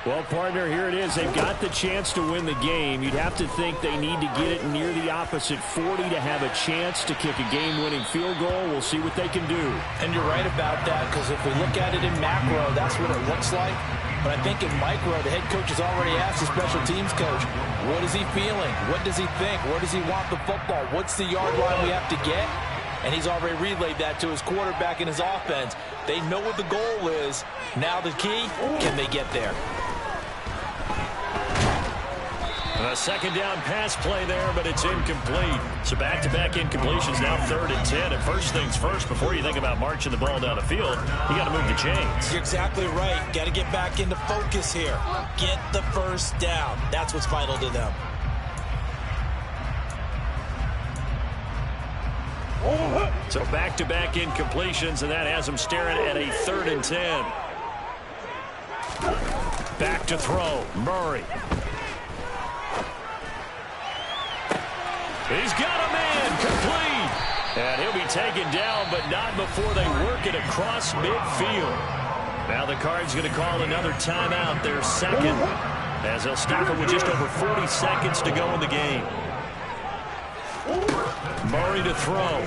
Well, partner, here it is. They've got the chance to win the game. You'd have to think they need to get it near the opposite 40 to have a chance to kick a game-winning field goal. We'll see what they can do. And you're right about that, because if we look at it in macro, that's what it looks like. But I think in micro, the head coach has already asked the special teams coach, what is he feeling? What does he think? Where does he want the football? What's the yard line we have to get? And he's already relayed that to his quarterback and his offense. They know what the goal is. Now the key, can they get there? A second down pass play there, but it's incomplete. So back-to-back incompletions, now 3rd and 10. And first things first, before you think about marching the ball down the field, you got to move the chains. You're exactly right. Got to get back into focus here. Get the first down. That's what's vital to them. So back-to-back incompletions, and that has them staring at a 3rd and 10. Back to throw, Murray. He's got a man, complete. And he'll be taken down, but not before they work it across midfield. Now the Cards going to call another timeout, their second, as they'll stop it with just over 40 seconds to go in the game. Murray to throw.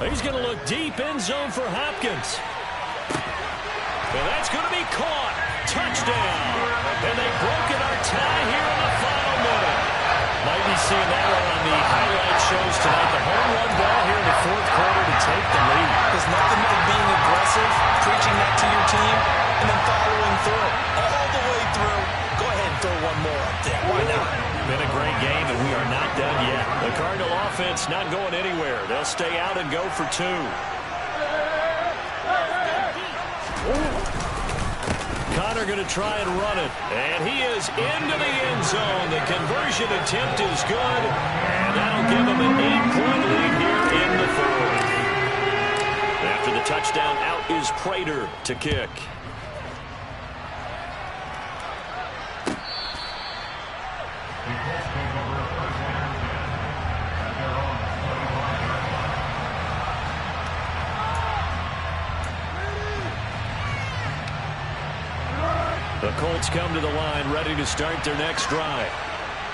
He's going to look deep, end zone for Hopkins. And that's going to be caught. Touchdown. And they've broken our tie here in the final minute. Might be seeing that one on the highlight shows tonight. The home run ball here in the 4th quarter to take the lead. There's nothing like being aggressive, preaching that to your team, and then following through. All the way through. Go ahead and throw one more up there. Why not? Been a great game, and we are not done yet. The Cardinal offense not going anywhere. They'll stay out and go for 2. are going to try and run it. And he is into the end zone. The conversion attempt is good. And that'll give him an 8-point lead here in the fourth. After the touchdown, out is Prater to kick. The Colts come to the line, ready to start their next drive.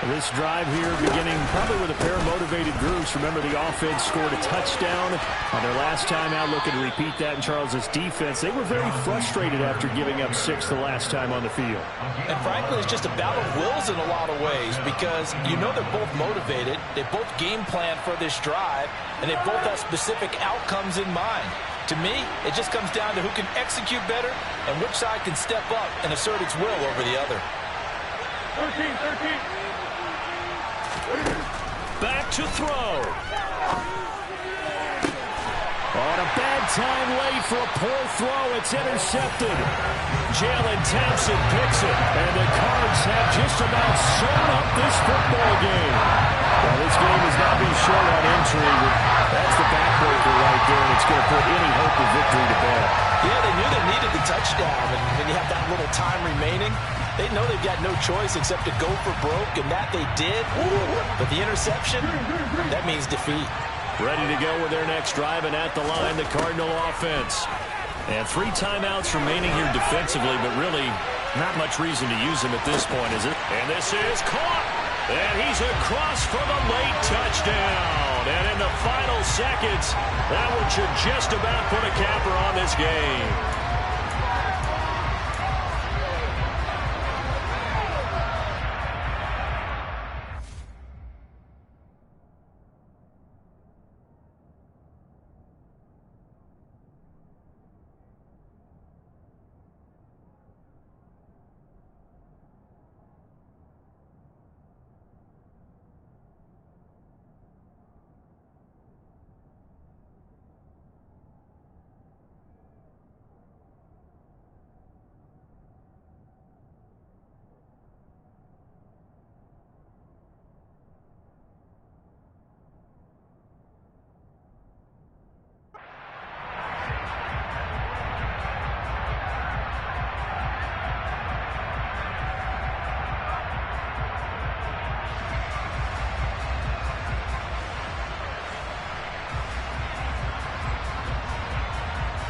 This drive here beginning probably with a pair of motivated groups. Remember, the offense scored a touchdown on their last time out, looking to repeat that in Charles's defense. They were very frustrated after giving up 6 the last time on the field. And frankly, it's just a battle of wills in a lot of ways, because you know they're both motivated. They both game plan for this drive, and they both have specific outcomes in mind. To me, it just comes down to who can execute better and which side can step up and assert its will over the other. 13. Back to throw. On a bad time late for a poor throw. It's intercepted. Jalen Thompson picks it. And the Cards have just about sewn up this football game. Well, this game is not being short on entry. That's the backbreaker right there, and it's going to put any hope of victory to bed. Yeah, they knew they needed the touchdown, and when you have that little time remaining, they know they've got no choice except to go for broke, and that they did. But the interception, that means defeat. Ready to go with their next drive, and at the line, the Cardinal offense. And 3 timeouts remaining here defensively, but really not much reason to use them at this point, is it? And this is caught. And he's across for the late touchdown. And in the final seconds, that one should just about put a capper on this game.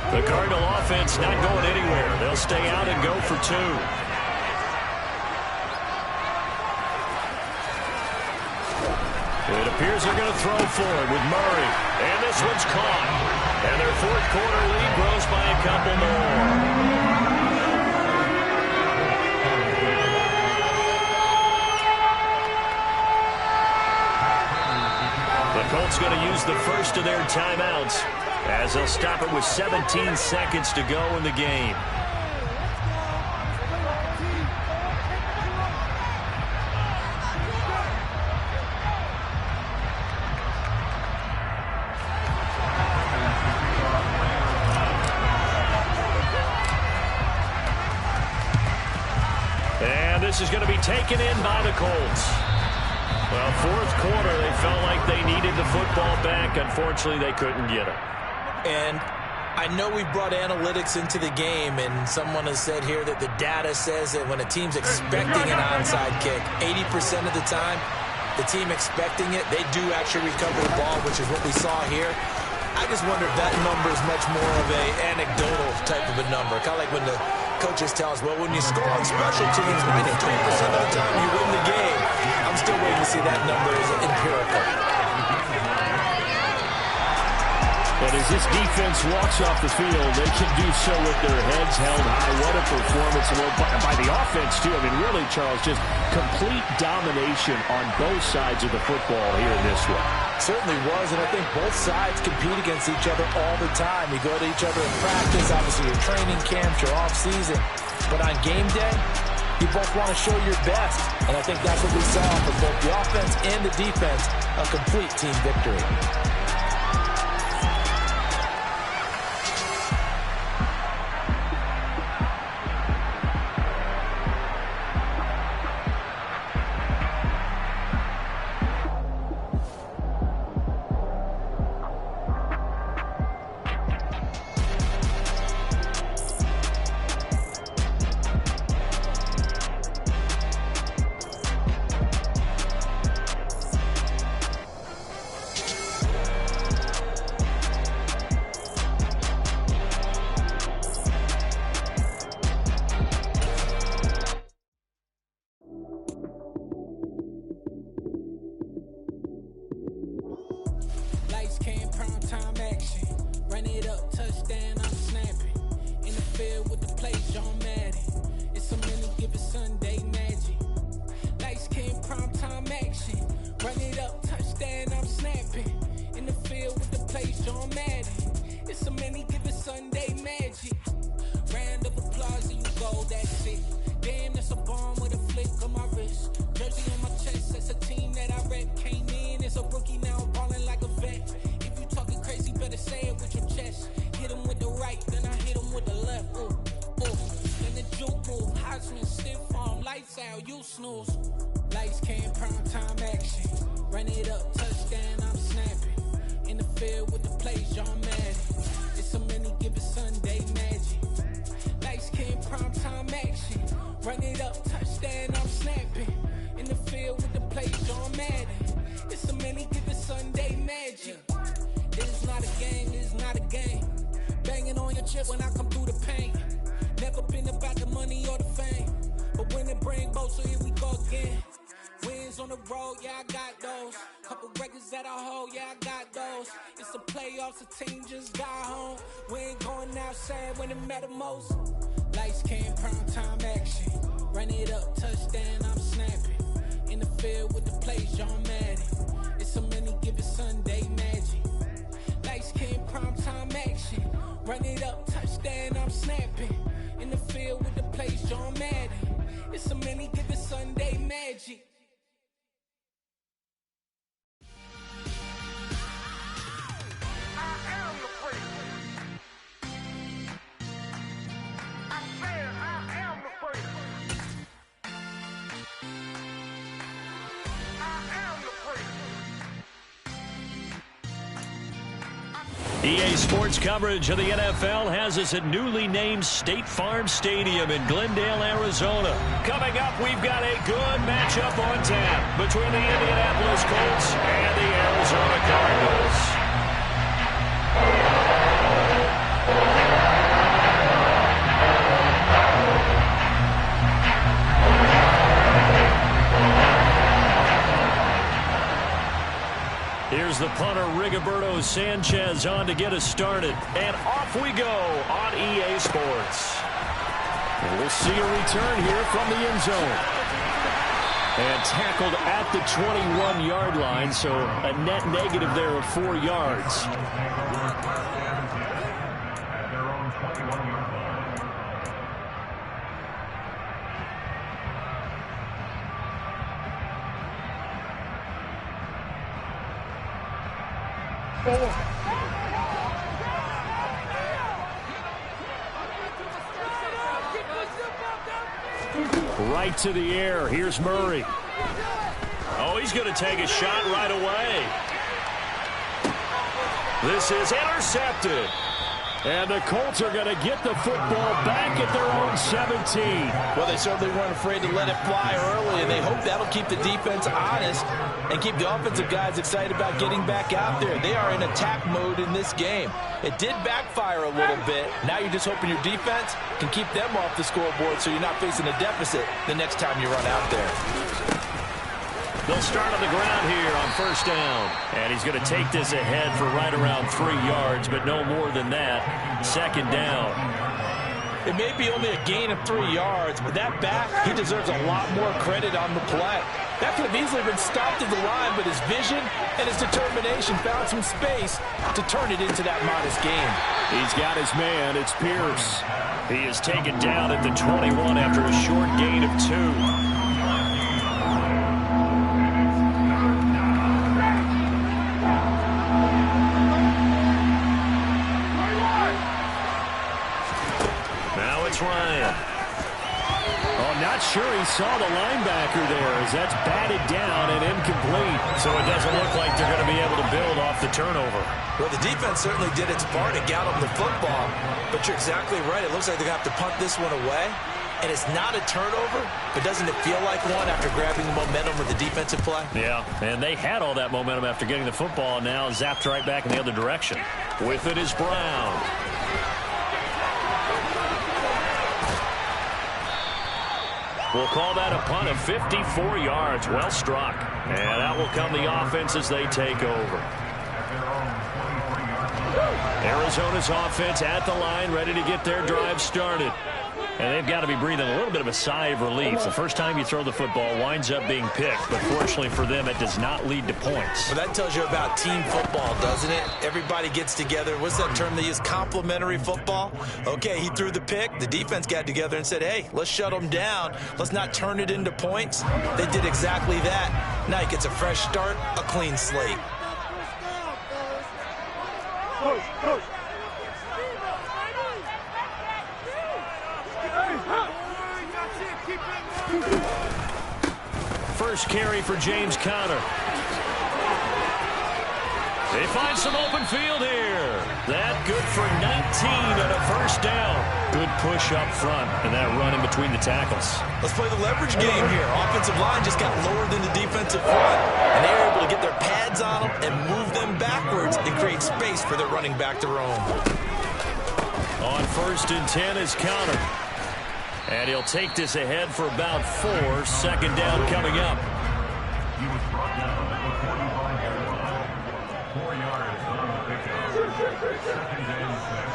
The Cardinal offense not going anywhere. They'll stay out and go for 2. It appears they're going to throw for it with Murray. And this one's caught. And their fourth quarter lead grows by a couple more. The Colts going to use the first of their timeouts, as they'll stop it with 17 seconds to go in the game. And this is going to be taken in by the Colts. Well, fourth quarter, they felt like they needed the football back. Unfortunately, they couldn't get it. And I know we brought analytics into the game, and someone has said here that the data says that when a team's expecting an onside kick, 80% of the time, the team expecting it, they do actually recover the ball, which is what we saw here. I just wonder if that number is much more of a anecdotal type of a number. Kind of like when the coaches tell us, well, when you score on special teams, 93% of the time you win the game. I'm still waiting to see that number as empirical. But as this defense walks off the field, they can do so with their heads held high. What a performance by the offense, too. I mean, really, Charles, just complete domination on both sides of the football here in this one. Certainly was, and I think both sides compete against each other all the time. You go to each other in practice, obviously your training camps, your off-season. But on game day, you both want to show your best. And I think that's what we saw from both the offense and the defense, a complete team victory. time action. Run it up, touchdown, I'm snapping. In the field with the play, John Madden. It's a many given Sunday magic. Light skin, prime time action. Run it up, touchdown, I'm snapping. In the field with the play, John Madden. It's a many given Sunday magic. Round of applause and you go, that's it. Damn, that's a bomb with a flick on my wrist. Jersey on my chest, that's a team that I rep. Came in as a rookie, now I'm balling like a vet. If you talking crazy, better say it with your chest. Hit him with the right, then I hit him with the left. Ooh, ooh. Then the juke move, Heisman, stiff arm, lights out, you snooze. Lights came, prime time action. Run it up, touchdown, I'm snapping. In the field with the plays, John Madden. It's a many given Sunday magic. Lights came, prime time action. Run it up, touchdown, I'm snapping. In the field with the plays, John Madden. It's a many given Sunday magic. It is not a game, it is not a game. Banging on your chip when I come through the paint. Never been about the money or the fame. But when it bring both, so here we go again. Wins on the road, yeah, I got those. Couple records that I hold, yeah, I got those. It's the playoffs, the team just got home. We ain't going outside when it matter most. Lights came, prime time action. Run it up, touchdown, I'm snapping. In the field with the plays, John Madden. It's a many given Sunday magic. Lights came, prime time action. Run it up, touchdown, I'm snapping. In the field with the plays, John Madden. It's a many given Sunday magic. EA Sports coverage of the NFL has us at newly named State Farm Stadium in Glendale, Arizona. Coming up, we've got a good matchup on tap between the Indianapolis Colts and the Arizona Cardinals. Here's the punter, Rigoberto Sanchez, on to get us started. And off we go on EA Sports. And we'll see a return here from the end zone. And tackled at the 21-yard line, so a net negative there of 4 yards. Right to the air. Here's Murray. Oh, he's going to take a shot right away. This is intercepted. And the Colts are going to get the football back at their own 17. Well, they certainly weren't afraid to let it fly early, and they hope that'll keep the defense honest and keep the offensive guys excited about getting back out there. They are in attack mode in this game. It did backfire a little bit. Now you're just hoping your defense can keep them off the scoreboard so you're not facing a deficit the next time you run out there. They'll start on the ground here on first down. And he's going to take this ahead for right around 3 yards, but no more than that. Second down. It may be only a gain of 3 yards, but that back, he deserves a lot more credit on the play. That could have easily been stopped at the line, but his vision and his determination found some space to turn it into that modest gain. He's got his man. It's Pierce. He is taken down at the 21 after a short gain of 2. Ryan. Oh, not sure he saw the linebacker there as that's batted down and incomplete. So it doesn't look like they're going to be able to build off the turnover. Well, the defense certainly did its part to gallop the football, but you're exactly right. It looks like they're going to have to punt this one away. And it's not a turnover, but doesn't it feel like one after grabbing the momentum of the defensive play? Yeah, and they had all that momentum after getting the football, and now zapped right back in the other direction. With it is Brown. We'll call that a punt of 54 yards. Well struck. And that will come the offense as they take over. Arizona's offense at the line, ready to get their drive started. And they've got to be breathing a little bit of a sigh of relief. The first time you throw the football winds up being picked, but fortunately for them, it does not lead to points. Well, that tells you about team football, doesn't it? Everybody gets together. What's that term they use? Complementary football? Okay, he threw the pick. The defense got together and said, hey, let's shut them down. Let's not turn it into points. They did exactly that. Now he gets a fresh start, a clean slate. First carry for James Conner. They find some open field here. That good for 19 and a first down. Good push up front and that run in between the tackles. Let's play the leverage game here. Offensive line just got lower than the defensive front, and they were able to get their pads on them and move them backwards and create space for their running back to roam. On 1st and 10 is Conner. And he'll take this ahead for about 4. Second down coming up. He was brought down at the 45-yard line. 4 yards on the pickup. Second and 6.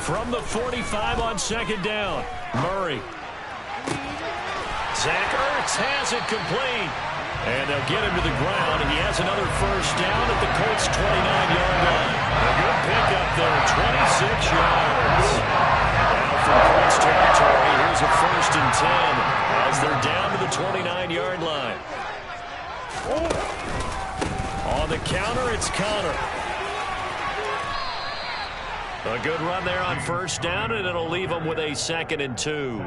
From the 45 on second down, Murray. Zach Ertz has it complete. And they'll get him to the ground, and he has another first down at the Colts' 29-yard line. A good pickup there, 26 yards. Now from Colts territory, here's a 1st and 10 as they're down to the 29-yard line. On the counter, it's Conner. A good run there on first down, and it'll leave them with a 2nd and 2.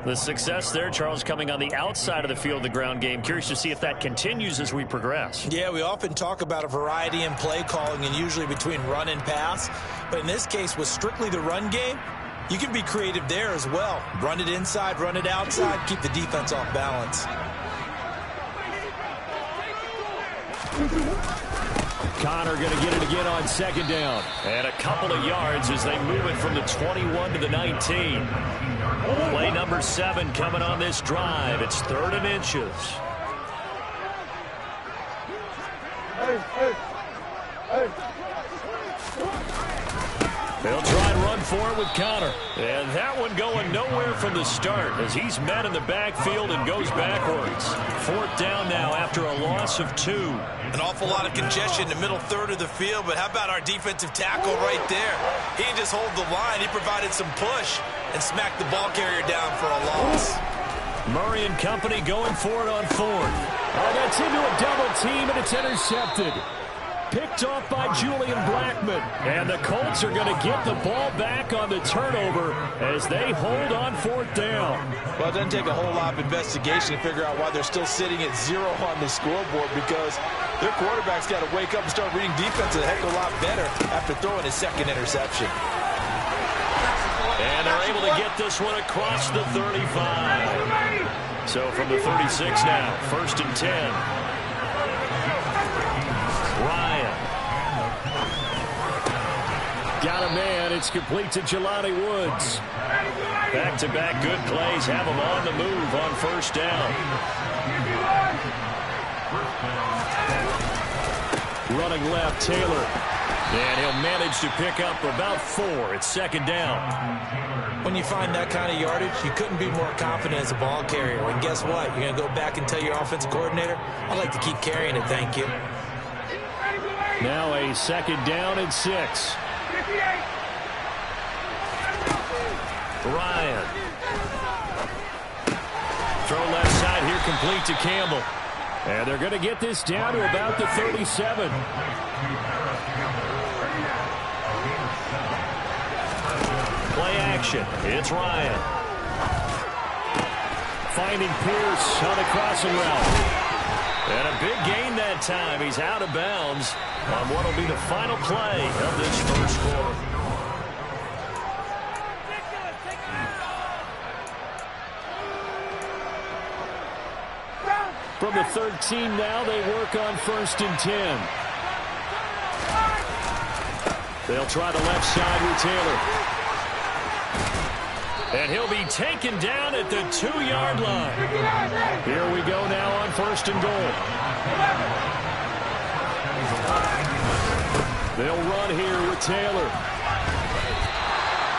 The success there, Charles, coming on the outside of the field, the ground game. Curious to see if that continues as we progress. Yeah, we often talk about a variety in play calling and usually between run and pass. But in this case, with strictly the run game, you can be creative there as well. Run it inside, run it outside, keep the defense off balance. Conner going to get it again on second down. And a couple of yards as they move it from the 21 to the 19. Play number 7 coming on this drive. It's 3rd and inches. They'll try and run for it with Conner. And that one going nowhere from the start as he's met in the backfield and goes backwards. 4th down now after a loss of 2. An awful lot of congestion in the middle third of the field, but how about our defensive tackle right there? He didn't just hold the line. He provided some push and smacked the ball carrier down for a loss. Murray and company going for it on 4th. Oh, that's into a double team, and it's intercepted. Picked off by Julian Blackman. And the Colts are going to get the ball back on the turnover as they hold on 4th down. Well, it doesn't take a whole lot of investigation to figure out why they're still sitting at 0 on the scoreboard, because their quarterback's got to wake up and start reading defense a heck of a lot better after throwing his 2nd interception. And they're able to get this one across the 35. So from the 36 now, 1st and 10. Ryan. Got a man. It's complete to Jelani Woods. Back-to-back good plays have him on the move on 1st down. Running left, Taylor. And he'll manage to pick up about 4. It's 2nd down. When you find that kind of yardage, you couldn't be more confident as a ball carrier. And guess what? You're going to go back and tell your offensive coordinator, I'd like to keep carrying it, thank you. Now a 2nd down and 6. Ryan. Throw left side here, complete to Campbell. And they're going to get this down to about the 37. Play action. It's Ryan. Finding Pierce on the crossing route. And a big gain that time. He's out of bounds on what will be the final play of this first quarter. From the 13 now, they work on 1st and 10. They'll try the left side with Taylor. And he'll be taken down at the 2-yard line. Here we go now on 1st and goal. They'll run here with Taylor.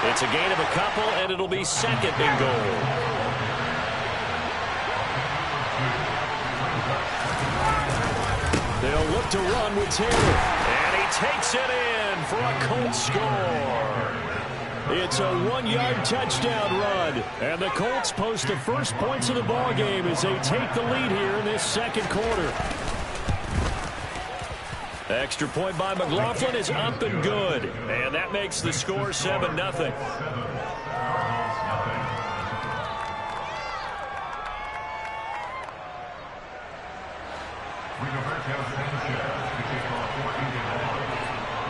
It's a gain of a couple, and it'll be 2nd and goal. They'll look to run with Taylor. And he takes it in for a Colts score. It's a 1-yard touchdown run. And the Colts post the first points of the ball game as they take the lead here in this 2nd quarter. Extra point by McLaughlin is up and good. And that makes the score 7-0.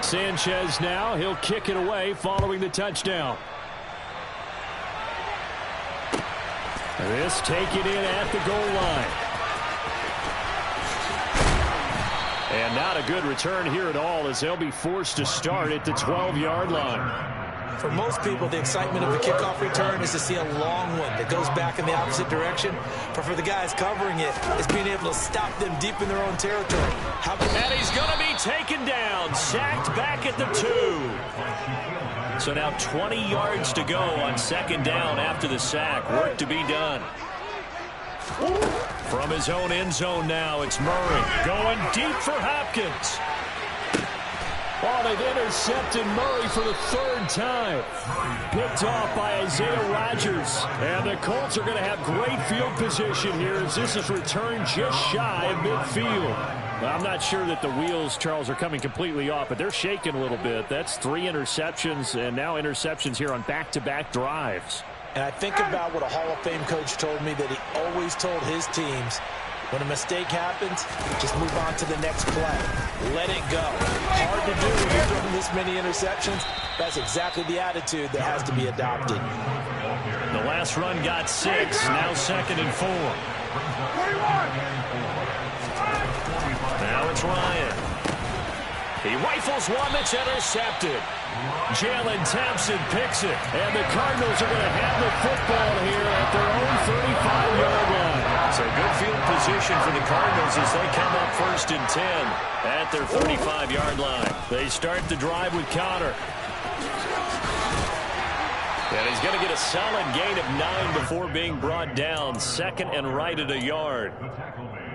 Sanchez now. He'll kick it away following the touchdown. This taken in at the goal line. And not a good return here at all as they'll be forced to start at the 12-yard line. For most people, the excitement of the kickoff return is to see a long one that goes back in the opposite direction. But for the guys covering it, it's being able to stop them deep in their own territory. And he's going to be taken down, sacked back at the 2. So now 20 yards to go on 2nd down after the sack. Work to be done. From his own end zone now, it's Murray going deep for Hopkins. Oh, they've intercepted Murray for the 3rd time. Picked off by Isaiah Rodgers. And the Colts are going to have great field position here as this is returned just shy of midfield. Well, I'm not sure that the wheels, Charles, are coming completely off, but they're shaking a little bit. That's 3 interceptions and now interceptions here on back-to-back drives. And I think about what a Hall of Fame coach told me that he always told his teams, when a mistake happens, just move on to the next play. Let it go. Hard to do when you're throwing this many interceptions. That's exactly the attitude that has to be adopted. The last run got 6. Now 2nd and 4. Now it's Ryan. He rifles one that's intercepted. Jalen Thompson picks it. And the Cardinals are going to have the football here at their own 35-yard line. So good field position for the Cardinals as they come up 1st and 10 at their 35-yard line. They start the drive with Connor. And he's going to get a solid gain of 9 before being brought down. 2nd and right at a yard.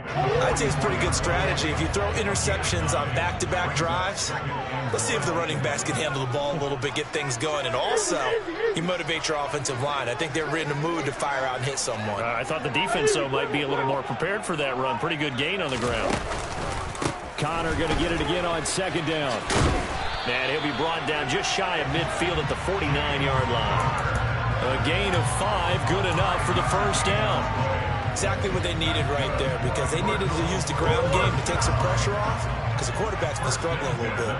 I'd say it's pretty good strategy. If you throw interceptions on back-to-back drives, let's see if the running backs can handle the ball a little bit, get things going. And also, you motivate your offensive line. I think they're in the mood to fire out and hit someone. I thought the defense, though, might be a little more prepared for that run. Pretty good gain on the ground. Connor going to get it again on 2nd down. And he'll be brought down just shy of midfield at the 49-yard line. A gain of 5, good enough for the 1st down. Exactly what they needed right there, because they needed to use the ground game to take some pressure off, because the quarterback's been struggling a little bit.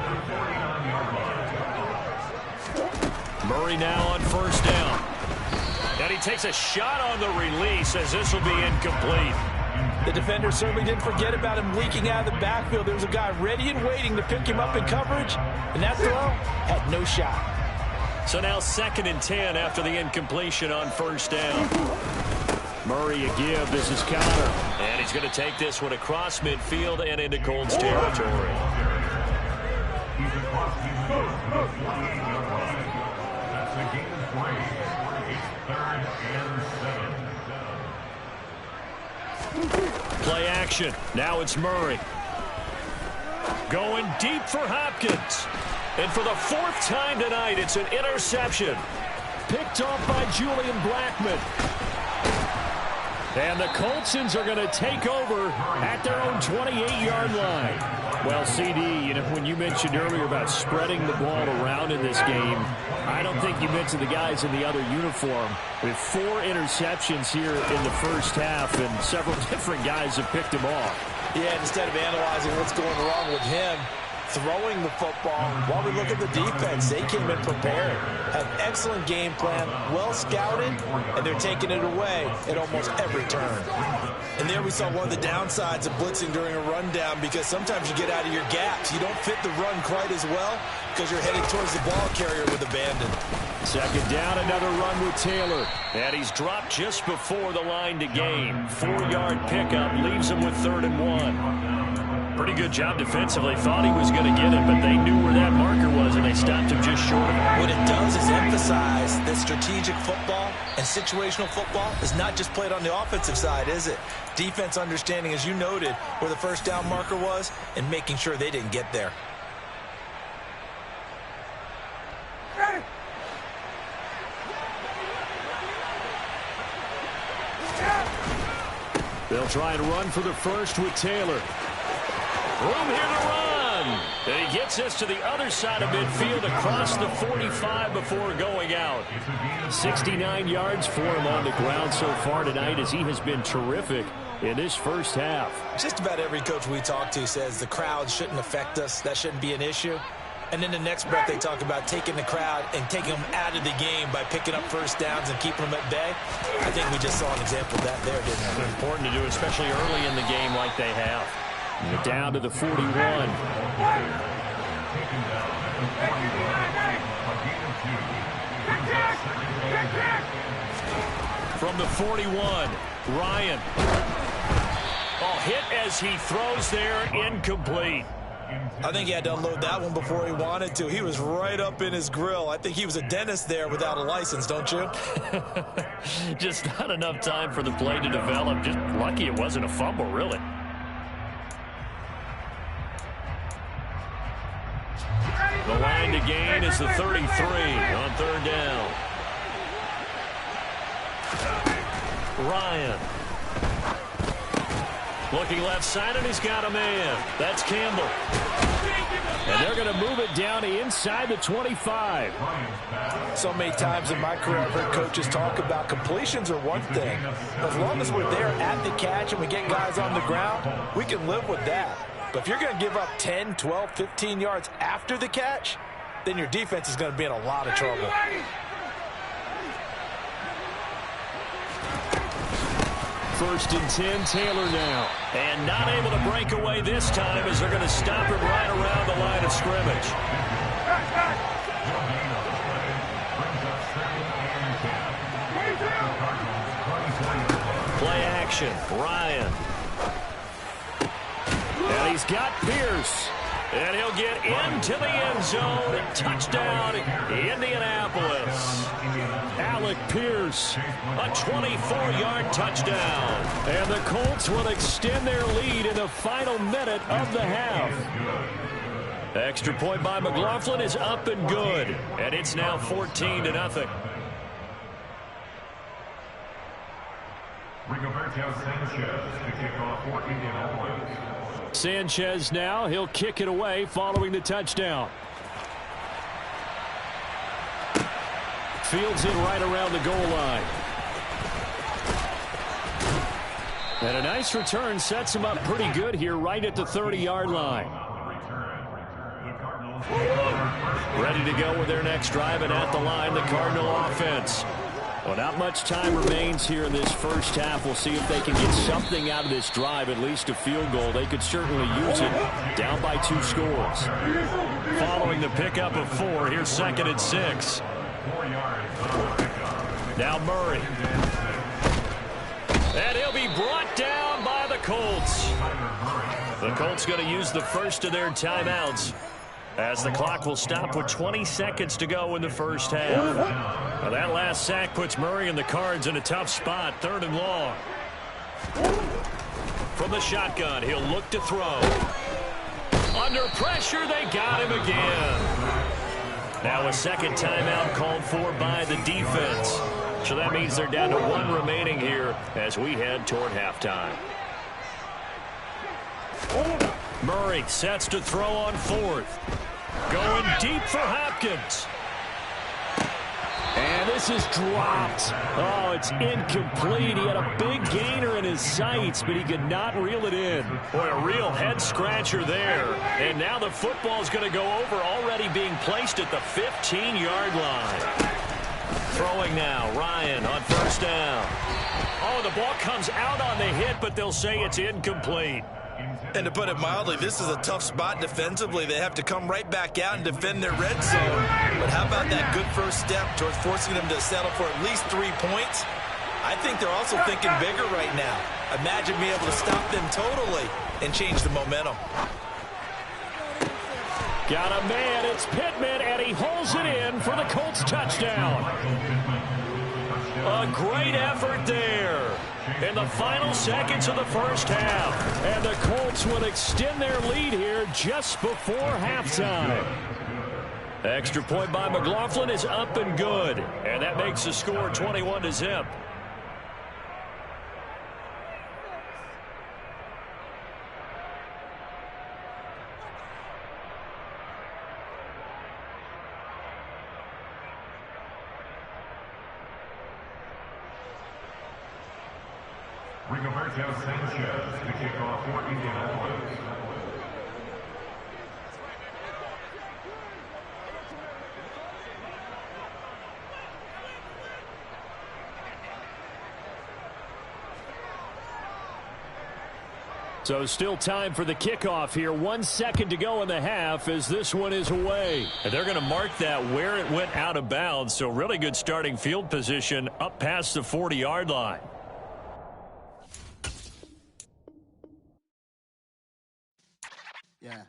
Murray now on 1st down. And he takes a shot on the release as this will be incomplete. The defender certainly didn't forget about him leaking out of the backfield. There was a guy ready and waiting to pick him up in coverage, and that throw had no shot. So now 2nd and 10 after the incompletion on 1st down. Murray a give. This is Connor. And he's going to take this one across midfield and into Colts territory. Play action. Now it's Murray. Going deep for Hopkins. And for the 4th time tonight, it's an interception. Picked off by Julian Blackmon. And the Coltsons are going to take over at their own 28-yard line. Well, CD, when you mentioned earlier about spreading the ball around in this game, I don't think you mentioned the guys in the other uniform. With 4 interceptions here in the 1st half, and several different guys have picked him off. Yeah, instead of analyzing what's going wrong with him, throwing the football, while we look at the defense, they came in prepared, had an excellent game plan, well scouted, and they're taking it away at almost every turn. And there we saw one of the downsides of blitzing during a rundown, because sometimes you get out of your gaps. You don't fit the run quite as well because you're headed towards the ball carrier with abandon. Second down, another run with Taylor. And he's dropped just before the line to gain. 4-yard pickup leaves him with 3rd and 1. Pretty good job defensively. Thought he was going to get it, but they knew where that marker was, and they stopped him just short of it. What it does is emphasize that strategic football and situational football is not just played on the offensive side, is it? Defense understanding, as you noted, where the first down marker was and making sure they didn't get there. They'll try and run for the first with Taylor. Room here to run. And he gets us to the other side of midfield across the 45 before going out. 69 yards for him on the ground so far tonight, as he has been terrific in this first half. Just about every coach we talk to says the crowd shouldn't affect us. That shouldn't be an issue. And then the next breath they talk about taking the crowd and taking them out of the game by picking up first downs and keeping them at bay. I think we just saw an example of that there, didn't we? Important to do, especially early in the game like they have. And down to the 41. From the 41, Ryan. Oh, hit as he throws there, incomplete. I think he had to unload that one before he wanted to. He was right up in his grill. I think he was a dentist there without a license, don't you? Just not enough time for the play to develop. Just lucky it wasn't a fumble, really. The line to gain is the 33 on 3rd down. Ryan. Looking left side, and he's got a man. That's Campbell. And they're going to move it down to inside the 25. So many times in my career I've heard coaches talk about completions are one thing. As long as we're there at the catch and we get guys on the ground, we can live with that. But if you're going to give up 10, 12, 15 yards after the catch, then your defense is going to be in a lot of trouble. First and 10, Taylor now. And not able to break away this time, as they're going to stop him right around the line of scrimmage. Play action, Ryan. And he's got Pierce. And he'll get into the end zone. Touchdown, Indianapolis. Alec Pierce, a 24-yard touchdown. And the Colts will extend their lead in the final minute of the half. Extra point by McLaughlin is up and good. And it's now 14-0. Sanchez now, he'll kick it away following the touchdown. Fields it right around the goal line. And a nice return sets him up pretty good here right at the 30-yard line. Ready to go with their next drive, and at the line, the Cardinal offense. Well, not much time remains here in this first half. We'll see if they can get something out of this drive, at least a field goal. They could certainly use it. Down by 2 scores. Following the pickup of 4, here's 2nd and 6. Now Murray. And he'll be brought down by the Colts. The Colts going to use the first of their timeouts, as the clock will stop with 20 seconds to go in the first half. Now that last sack puts Murray and the Cards in a tough spot, 3rd and long. From the shotgun, he'll look to throw. Under pressure, they got him again. Now a second timeout called for by the defense. So that means they're down to 1 remaining here as we head toward halftime. Murray sets to throw on 4th. Going deep for Hopkins. And this is dropped. Oh, it's incomplete. He had a big gainer in his sights, but he could not reel it in. Boy, a real head-scratcher there. And now the football is going to go over, already being placed at the 15-yard line. Throwing now, Ryan on 1st down. Oh, the ball comes out on the hit, but they'll say it's incomplete. And to put it mildly, this is a tough spot defensively. They have to come right back out and defend their red zone. But how about that good first step towards forcing them to settle for at least 3 points? I think they're also thinking bigger right now. Imagine being able to stop them totally and change the momentum. Got a man, it's Pittman, and he holds it in for the Colts touchdown. A great effort there in the final seconds of the first half. And the Colts will extend their lead here just before halftime. Extra point by McLaughlin is up and good. And that makes the score 21-0. Rigoberto Sanchez to kick off for Indianapolis. So still time for the kickoff here. 1 second to go in the half as this one is away. And they're going to mark that where it went out of bounds. So really good starting field position up past the 40-yard line. Yeah.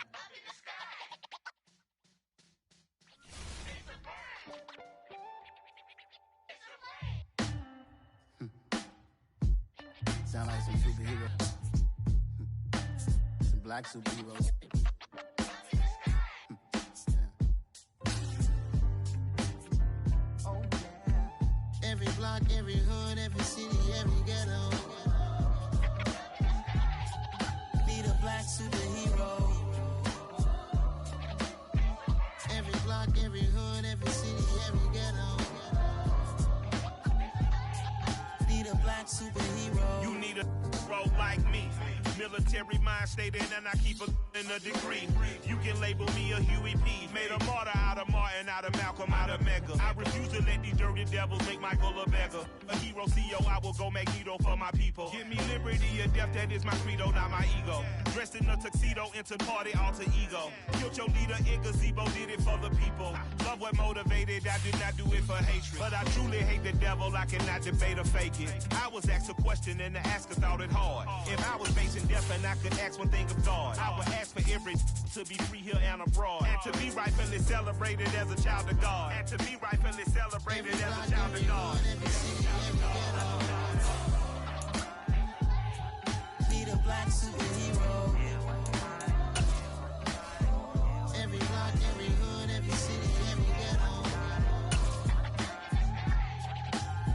Sound like some superheroes. Some black superheroes. Oh, yeah. Every block, every hood, every city, every ghetto. Be the black superhero. Every block, every hood, every city, every ghetto. Be the black superhero. You need a role like me. Military mind stated, and I keep a degree. You can label me a Huey P. Made a martyr out of Martin, out of Malcolm, out of Mega. I refuse to let these dirty devils make Michael a beggar. A hero CEO, I will go Magneto for my people. Give me liberty or death, that is my credo, not my ego. Dressed in a tuxedo, into party, alter ego. Killed your leader in gazebo, did it for the people. Love what motivated, I did not do it for hatred. But I truly hate the devil, I cannot debate or fake it. I was asked a question and the asker thought it hard. If I was facing death and I could ask one thing of God, I would ask for every to be free here and abroad. And to be rightfully celebrated as a child of God. And to be rightfully celebrated as a child of God. Be the black superhero. Every block, every hood, every city, every ghetto.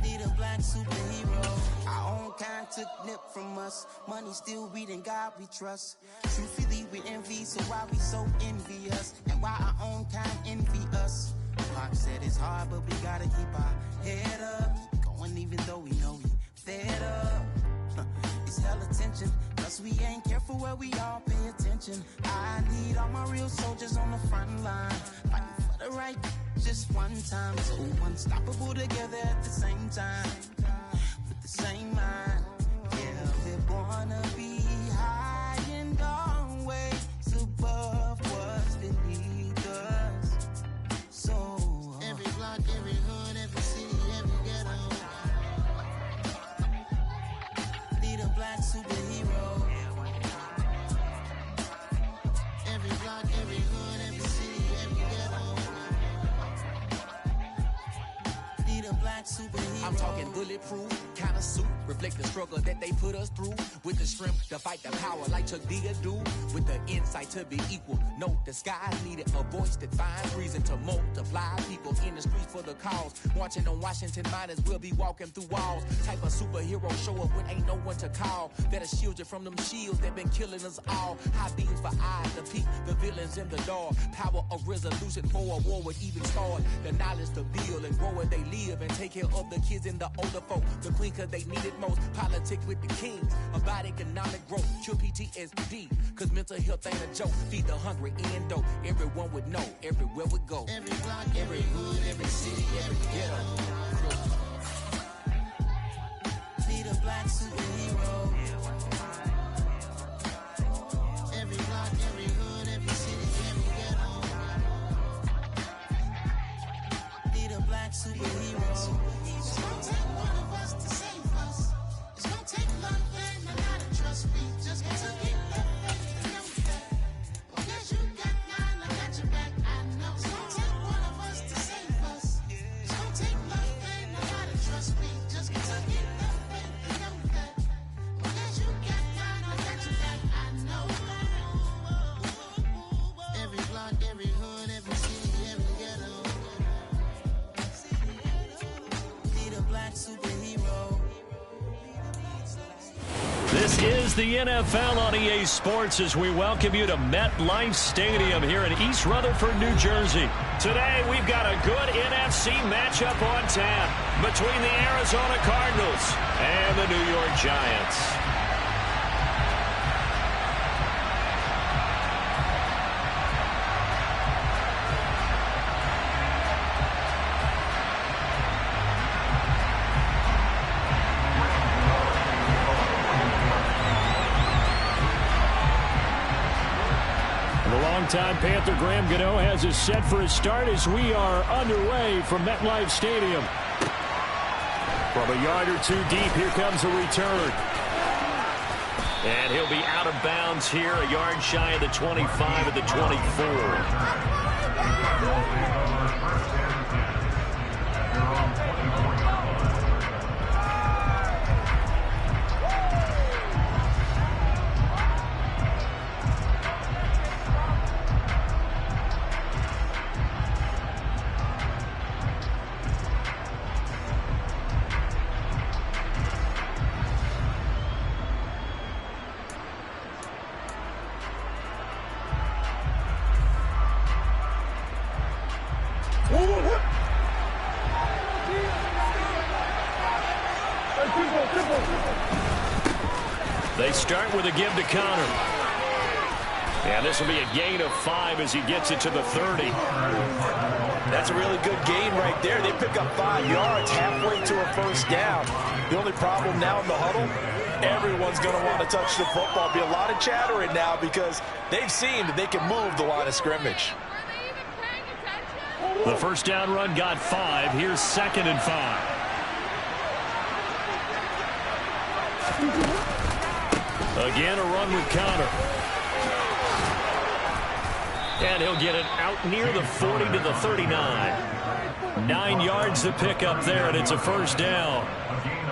Be the black superhero. Our own kind took nip from us. Money still reading God we trust. Truthfully we envy, so why we so envious? And why our own kind envy us? Pac said it's hard, but we gotta keep our head up. Going even though we know we fed up. It's hell attention, plus we ain't careful where we all pay attention. I need all my real soldiers on the front line, fighting for the right just one time. So unstoppable together at the same time, with the same mind. Yeah, we're gonna be high and always above what's beneath us. So every block, every hood, every city, every ghetto. Be the black superhero. Every block, every hood, every city, every ghetto. Be the black superhero. I'm talking bulletproof kind of suit, reflect the struggle that they put us through, with the strength to fight the power like Chuck Digger do, with the insight to be equal. Note the skies needed a voice that finds reason to multiply people in the streets for the cause. Marching on Washington, might as well be walking through walls. Type of superhero show up when ain't no one to call. That'll shield you from them shields that been killing us all. High beams for eyes to peek the villains in the dark. Power of resolution for a war would even start. The knowledge to build and grow where they live and take care of the kids and the older folk. The queen cause they need it most. Politic with the kings. About economic growth. Cure PTSD. Cause mental health ain't a joke. Feed the hungry and dope. Everyone would know. Everywhere we go. Every block, every hood, every city, every ghetto. Be the black This is the NFL on EA Sports as we welcome you to MetLife Stadium here in East Rutherford, New Jersey. Today, we've got a good NFC matchup on tap between the Arizona Cardinals and the New York Giants. Time Panther Graham Gano has us set for his start as we are underway from MetLife Stadium. From a yard or two deep, here comes a return. And he'll be out of bounds here, a yard shy of the 25 at the 24. They start with a give to Connor. And this will be a gain of 5 as he gets it to the 30. That's a really good gain right there. They pick up 5 yards halfway to a first down. The only problem now in the huddle, everyone's going to want to touch the football. Be a lot of chattering now because they've seen that they can move the line of scrimmage. The first down run got 5. Here's 2nd and 5. Again, a run with Connor. And he'll get it out near the 40 to the 39. 9 yards to pick up there, and it's a first down.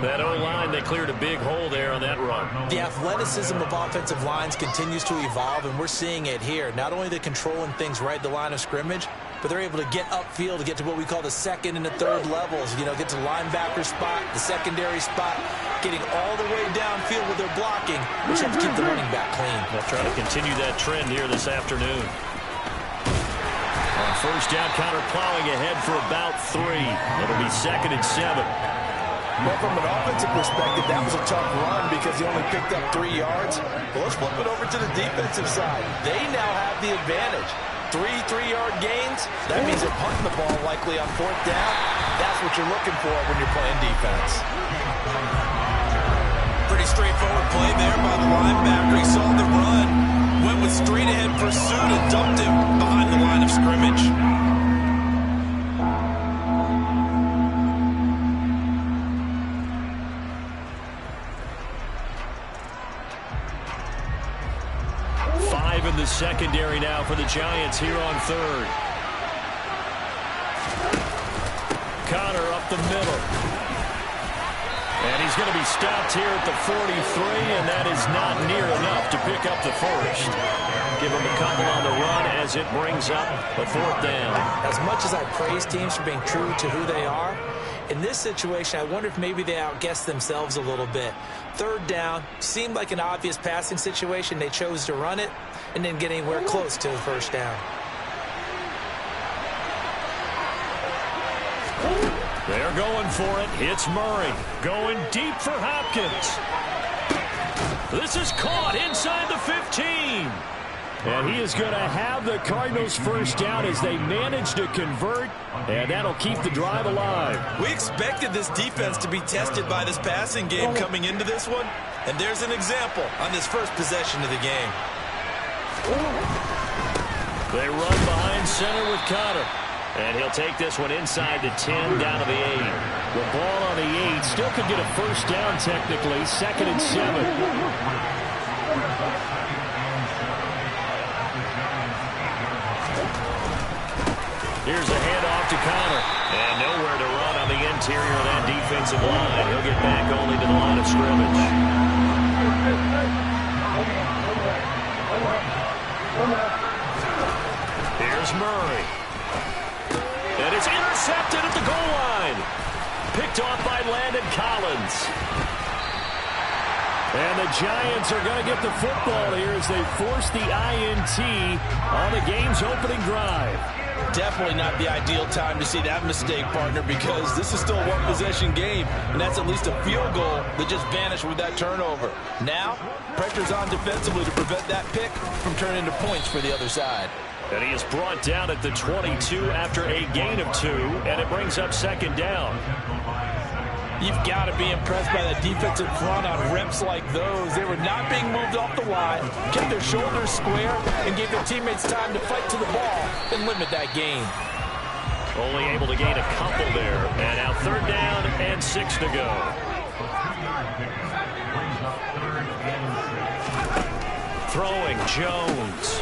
That O-line, they cleared a big hole there on that run. The athleticism of offensive lines continues to evolve, and we're seeing it here. Not only are they controlling things right at the line of scrimmage, but they're able to get upfield to get to what we call the second and the third levels. You know, get to the linebacker spot, the secondary spot, getting all the way downfield with their blocking, which have to keep the running back clean. They'll try to continue that trend here this afternoon. On first down, Connor plowing ahead for about 3. It'll be 2nd and 7. Well, from an offensive perspective, that was a tough run because he only picked up 3 yards. But let's flip it over to the defensive side. They now have the advantage. 3 3-yard gains. That means they're punting the ball likely on 4th down. That's what you're looking for when you're playing defense. Pretty straightforward play there by the linebacker. He saw the run, went with straight-ahead pursuit and dumped him behind the line of scrimmage. In the secondary now for the Giants here on 3rd. Connor up the middle. And he's going to be stopped here at the 43, and that is not near enough to pick up the first. Give him a couple on the run as it brings up a 4th down. As much as I praise teams for being true to who they are, in this situation, I wonder if maybe they outguessed themselves a little bit. 3rd down seemed like an obvious passing situation. They chose to run it and didn't get anywhere close to the first down. They're going for it. It's Murray going deep for Hopkins. This is caught inside the 15. And he is going to have the Cardinals first down as they manage to convert, and that'll keep the drive alive. We expected this defense to be tested by this passing game coming into this one, and there's an example on this first possession of the game. They run behind center with Connor, and he'll take this one inside the 10 down to the 8. The ball on the 8 still could get a first down technically, 2nd and 7. Here's a handoff to Connor. And nowhere to run on the interior of that defensive line. He'll get back only to the line of scrimmage. Here's Murray. And it's intercepted at the goal line. Picked off by Landon Collins. And the Giants are going to get the football here as they force the INT on the game's opening drive. Definitely not the ideal time to see that mistake, partner, because this is still a one-possession game, and that's at least a field goal that just vanished with that turnover. Now, pressure's on defensively to prevent that pick from turning into points for the other side. And he is brought down at the 22 after a gain of 2, and it brings up second down. You've got to be impressed by that defensive front on reps like those. They were not being moved off the line, kept their shoulders square, and gave their teammates time to fight to the ball and limit that gain. Only able to gain a couple there. And now third down and 6 to go. Throwing Jones.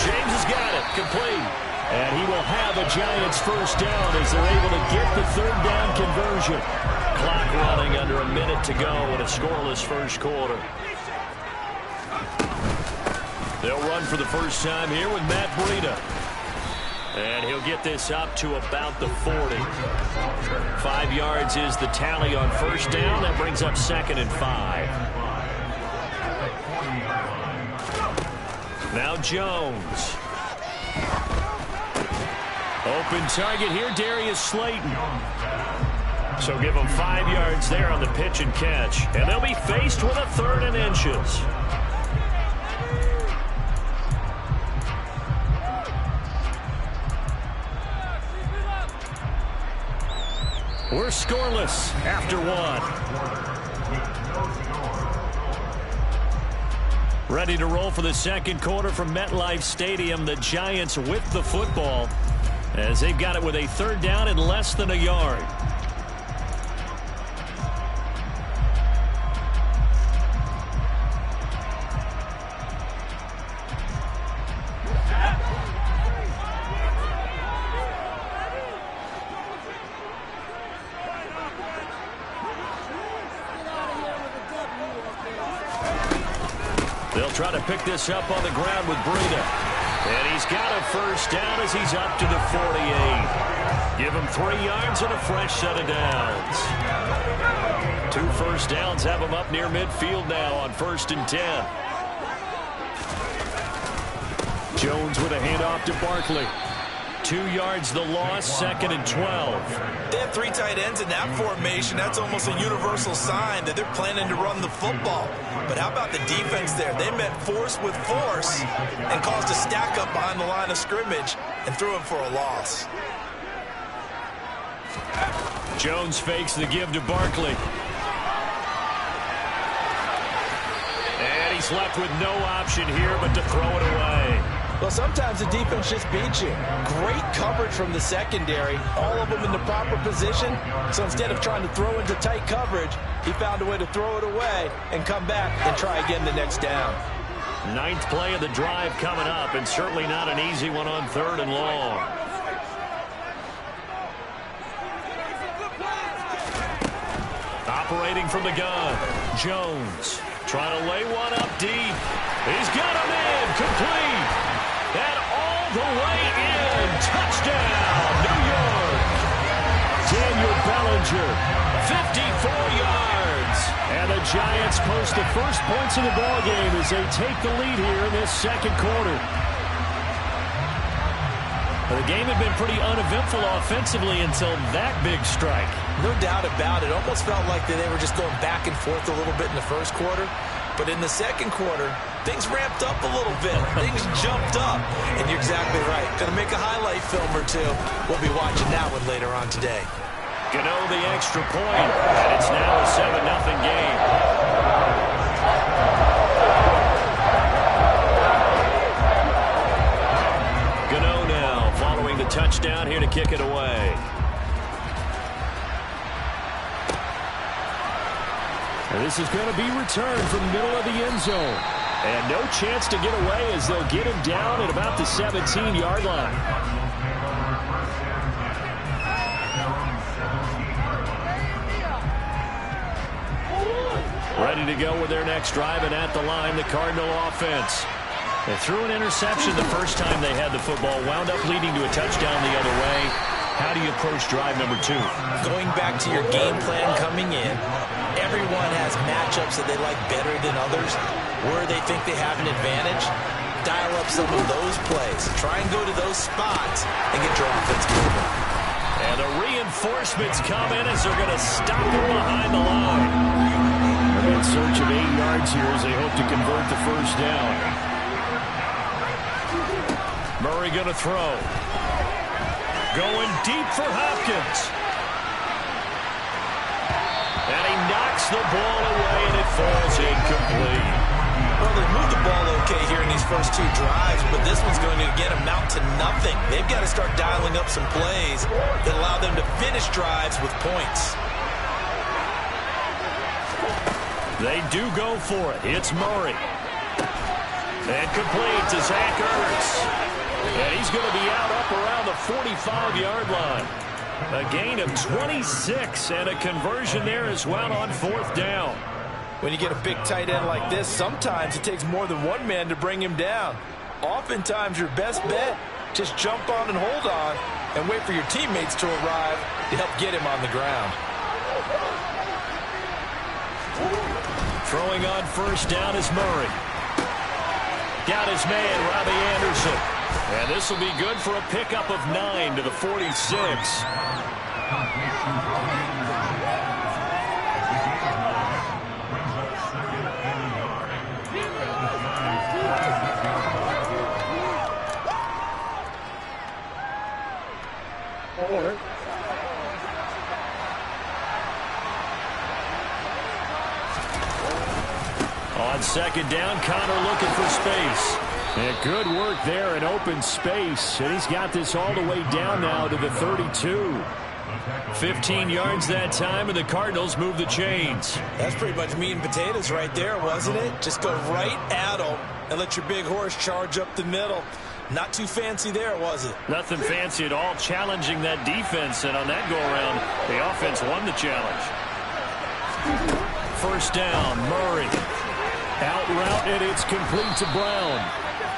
James has got it. Complete. And he will have a Giants first down as they're able to get the third down conversion. Clock running under a minute to go in a scoreless first quarter. They'll run for the first time here with Matt Breida. And he'll get this up to about the 40. 5 yards is the tally on first down. That brings up 2nd and 5. Now Jones. Open target here, Darius Slayton. So give them 5 yards there on the pitch and catch. And they'll be faced with a 3rd and inches. We're scoreless after 1. Ready to roll for the second quarter from MetLife Stadium. The Giants with the football as they've got it with a third down and less than a yard. They'll try to pick this up on the ground with Breida. And he's got a first down as he's up to the 48. Give him 3 yards and a fresh set of downs. 2 first downs have him up near midfield now on 1st and 10. Jones with a handoff to Barkley. 2 yards the loss, 2nd and 12. They have 3 tight ends in that formation. That's almost a universal sign that they're planning to run the football. But how about the defense there? They met force with force and caused a stack up behind the line of scrimmage and threw him for a loss. Jones fakes the give to Barkley. And he's left with no option here but to throw it away. Well, sometimes the defense just beats you. Great coverage from the secondary, all of them in the proper position. So instead of trying to throw into tight coverage, he found a way to throw it away and come back and try again the next down. 9th play of the drive coming up, and certainly not an easy one on 3rd and long. Operating from the gun, Jones trying to lay one up deep. He's got him in, complete. And all the way in. Touchdown, New York. Daniel Bellinger, 54 yards. And the Giants post the first points of the ballgame as they take the lead here in this second quarter. The game had been pretty uneventful offensively until that big strike. No doubt about it. Almost felt like they were just going back and forth a little bit in the first quarter. But in the second quarter, things ramped up a little bit. Things jumped up. And you're exactly right. Going to make a highlight film or two. We'll be watching that one later on today. Gano the extra point. And it's now a 7-0 game. Gano now following the touchdown here to kick it away. And this is going to be returned from the middle of the end zone. And no chance to get away as they'll get him down at about the 17-yard line. Ready to go with their next drive, and at the line, the Cardinal offense. They threw an interception the first time they had the football, wound up leading to a touchdown the other way. How do you approach drive number 2? Going back to your game plan coming in, Everyone has matchups that they like better than others. Where they think they have an advantage, dial up some of those plays. Try and go to those spots and get your offense moving. And the reinforcements come in as they're going to stop him behind the line. They're in search of 8 yards here as they hope to convert the first down. Murray going to throw. Going deep for Hopkins. And he knocks the ball away, and it falls incomplete. Well, they moved the ball okay here in these first 2 drives, but this one's going to, again, amount to nothing. They've got to start dialing up some plays that allow them to finish drives with points. They do go for it. It's Murray. And complete to Zach Ertz. And he's going to be out up around the 45-yard line. A gain of 26 and a conversion there as well on 4th down. When you get a big tight end like this, sometimes it takes more than one man to bring him down. Oftentimes, your best bet, just jump on and hold on and wait for your teammates to arrive to help get him on the ground. Throwing on 1st down is Murray. Got his man, Robbie Anderson. And this will be good for a pickup of 9 to the 46. On 2nd down, Connor looking for space. And good work there in open space. And he's got this all the way down now to the 32. 15 yards that time, and the Cardinals move the chains. That's pretty much meat and potatoes right there, wasn't it? Just go right at them and let your big horse charge up the middle. Not too fancy there, was it? Nothing fancy at all, challenging that defense. And on that go-around, the offense won the challenge. 1st down, Murray. Out route, and it's complete to Brown.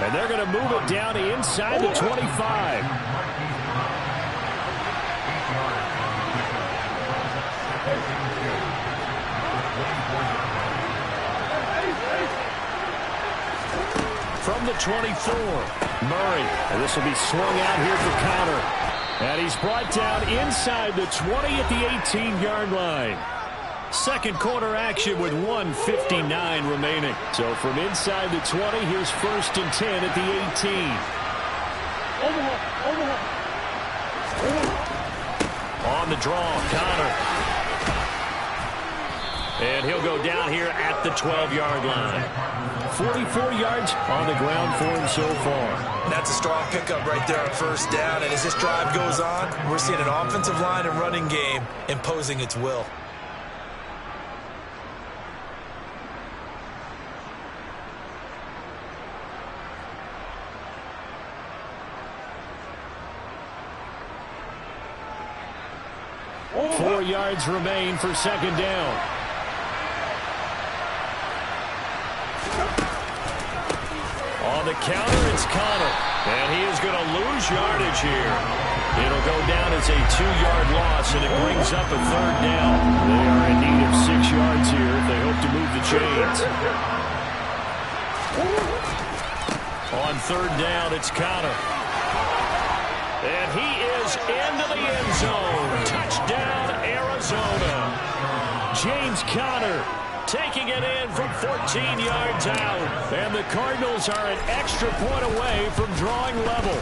And they're going to move it down to inside the 25. From the 24, Murray. And this will be swung out here for Connor. And he's brought down inside the 20 at the 18-yard line. Second quarter action with 1:59 remaining. So from inside the 20, here's 1st and 10 at the 18. On the draw, Connor. And he'll go down here at the 12-yard line. 44 yards on the ground for him so far. That's a strong pickup right there on 1st down. And as this drive goes on, we're seeing an offensive line and running game imposing its will. Four yards remain for 2nd down. On the counter, it's Connor. And he is going to lose yardage here. It'll go down as a 2-yard loss, and it brings up a 3rd down. They are in need of 6 yards here if they hope to move the chains. On 3rd down, it's Connor. And he is into the end zone. Touchdown, Arizona. James Conner taking it in from 14 yards out. And the Cardinals are an extra point away from drawing level.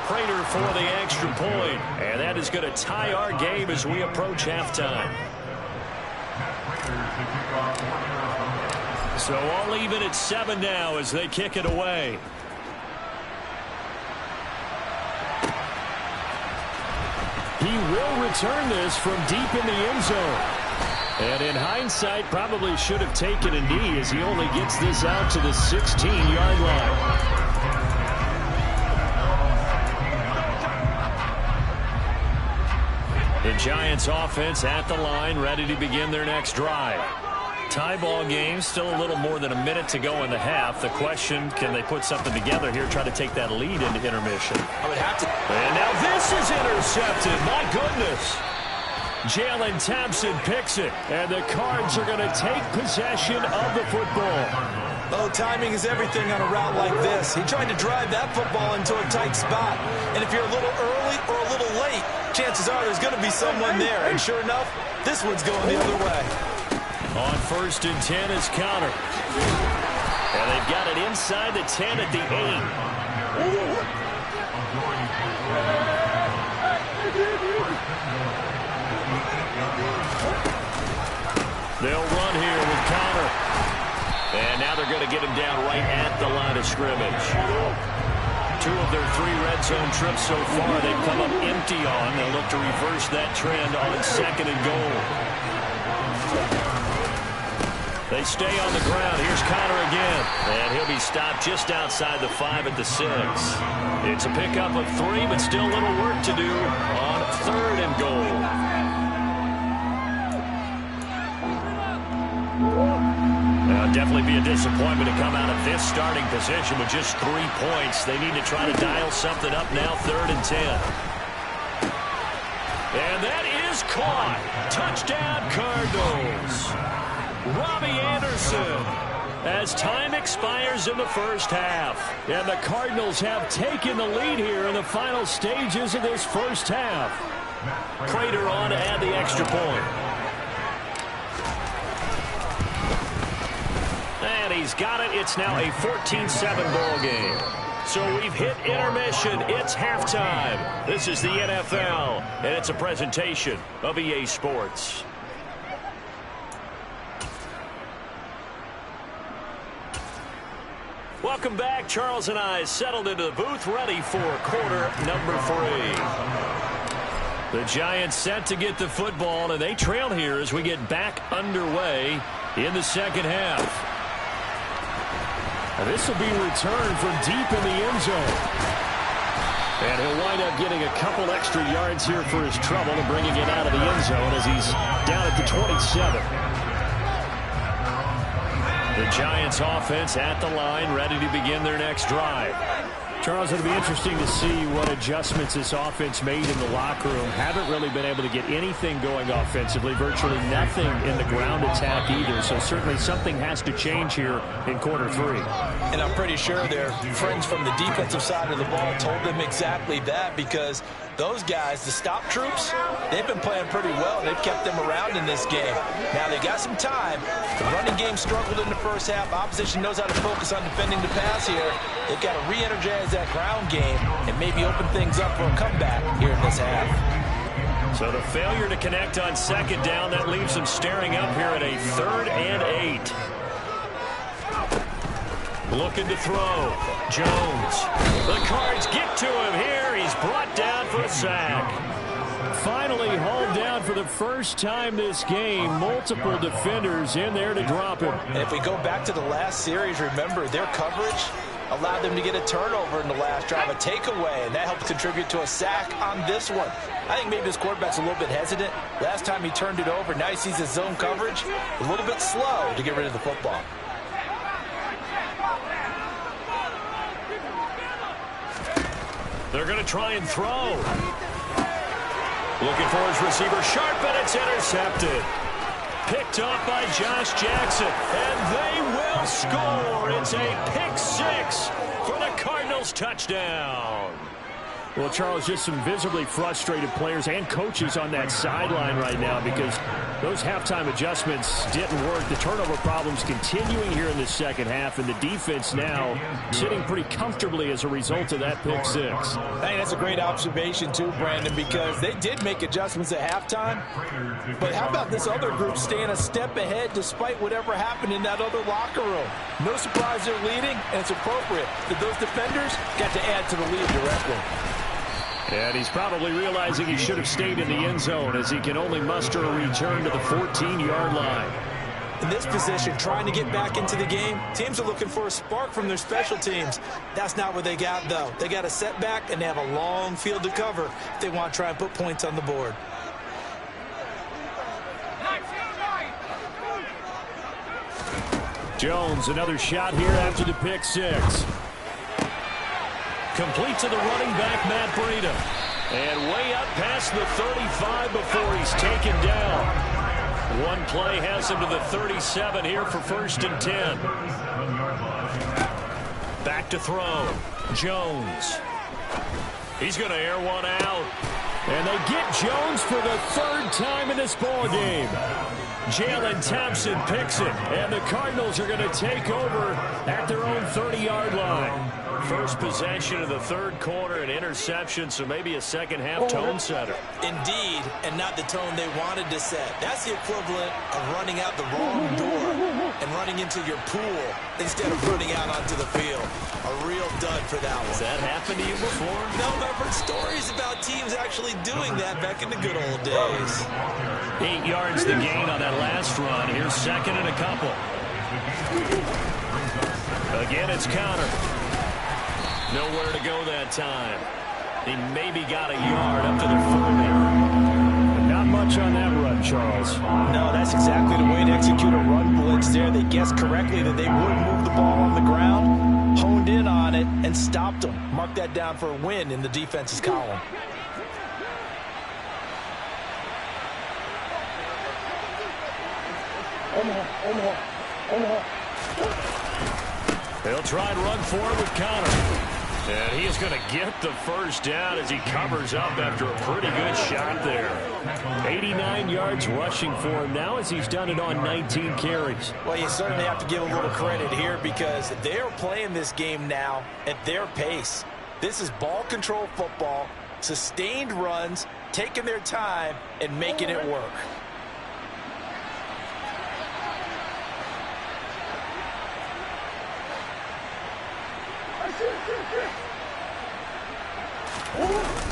Prater for the extra point. And that is going to tie our game as we approach halftime. So all even at 7 now as they kick it away. He will return this from deep in the end zone. And in hindsight, probably should have taken a knee as he only gets this out to the 16-yard line. The Giants offense at the line, ready to begin their next drive. Tie ball game, still a little more than a minute to go in the half. The question, can they put something together here, try to take that lead into intermission? I would have to. And now this is intercepted. My goodness. Jalen Thompson picks it, and the Cards are going to take possession of the football. Oh, timing is everything on a route like this. He tried to drive that football into a tight spot. And if you're a little early or a little late, chances are there's going to be someone there. And sure enough, this one's going the other way. On 1st and 10 is Connor. And they've got it inside the 10 at the 8. They'll run here with Connor. And now they're going to get him down right at the line of scrimmage. 2 of their 3 red zone trips so far they've come up empty on. They'll look to reverse that trend on 2nd and goal. They stay on the ground. Here's Connor again. And he'll be stopped just outside the 5 at the 6. It's a pickup of 3, but still a little work to do on 3rd and goal. Definitely be a disappointment to come out of this starting position with just 3 points. They need to try to dial something up now, 3rd and 10. And that is caught. Touchdown, Cardinals. Robbie Anderson. As time expires in the first half. And the Cardinals have taken the lead here in the final stages of this first half. Prater on to add the extra point. And he's got it. It's now a 14-7 ball game. So we've hit intermission. It's halftime. This is the NFL, and it's a presentation of EA Sports. Welcome back. Charles and I settled into the booth, ready for quarter number 3. The Giants set to get the football, and they trail here as we get back underway in the second half. This will be returned from deep in the end zone. And he'll wind up getting a couple extra yards here for his trouble and bringing it out of the end zone as he's down at the 27. The Giants offense at the line, ready to begin their next drive. Charles, it'll be interesting to see what adjustments this offense made in the locker room. Haven't really been able to get anything going offensively, virtually nothing in the ground attack either. So certainly something has to change here in quarter 3. And I'm pretty sure their friends from the defensive side of the ball told them exactly that, because those guys, the stop troops, they've been playing pretty well. They've kept them around in this game. Now they got some time. The running game struggled in the first half. Opposition knows how to focus on defending the pass here. They've got to re-energize that ground game and maybe open things up for a comeback here in this half. So the failure to connect on 2nd down, that leaves them staring up here at a 3rd and 8. Looking to throw. Jones. The Cards get to him here. He's brought down for a sack. Finally hauled down for the first time this game. Multiple defenders in there to drop him. And if we go back to the last series, remember, their coverage allowed them to get a turnover in the last drive, a takeaway, and that helped contribute to a sack on this one. I think maybe this quarterback's a little bit hesitant. Last time he turned it over, now he sees his zone coverage a little bit slow to get rid of the football. They're going to try and throw. Looking for his receiver, sharp, and it's intercepted. Picked off by Josh Jackson, and they will score. It's a pick 6 for the Cardinals touchdown. Well, Charles, just some visibly frustrated players and coaches on that sideline right now because those halftime adjustments didn't work. The turnover problems continuing here in the second half, and the defense now sitting pretty comfortably as a result of that pick 6. I think that's a great observation too, Brandon, because they did make adjustments at halftime. But how about this other group staying a step ahead despite whatever happened in that other locker room? No surprise they're leading, and it's appropriate that those defenders got to add to the lead directly. And he's probably realizing he should have stayed in the end zone as he can only muster a return to the 14-yard line. In this position, trying to get back into the game, teams are looking for a spark from their special teams. That's not what they got, though. They got a setback, and they have a long field to cover if they want to try and put points on the board. Jones, another shot here after the pick 6. Complete to the running back, Matt Breida. And way up past the 35 before he's taken down. One play has him to the 37 here for 1st and 10. Back to throw. Jones. He's going to air one out. And they get Jones for the 3rd time in this ball game. Jalen Thompson picks it, and the Cardinals are going to take over at their own 30-yard line. First possession of the 3rd quarter, an interception, so maybe a second-half tone setter. Indeed, and not the tone they wanted to set. That's the equivalent of running out the wrong door and running into your pool instead of running out onto the field. A real dud for that one. Has that happened to you before? No, but I've heard stories about teams actually doing that back in the good old days. 8 yards the gain on that last run. Here's 2nd and a couple. Again, it's Connor. Nowhere to go that time. He maybe got a yard up to the 40. Not much on that run, Charles. No, that's exactly the way to execute a run blitz there. They guessed correctly that they would move the ball on the ground, honed in on it, and stopped them. Mark that down for a win in the defense's column. They'll try and run forward with Connor. And he is going to get the 1st down as he covers up after a pretty good shot there. 89 yards rushing for him now as he's done it on 19 carries. Well, you certainly have to give a little credit here because they're playing this game now at their pace. This is ball control football, sustained runs, taking their time, and making it work.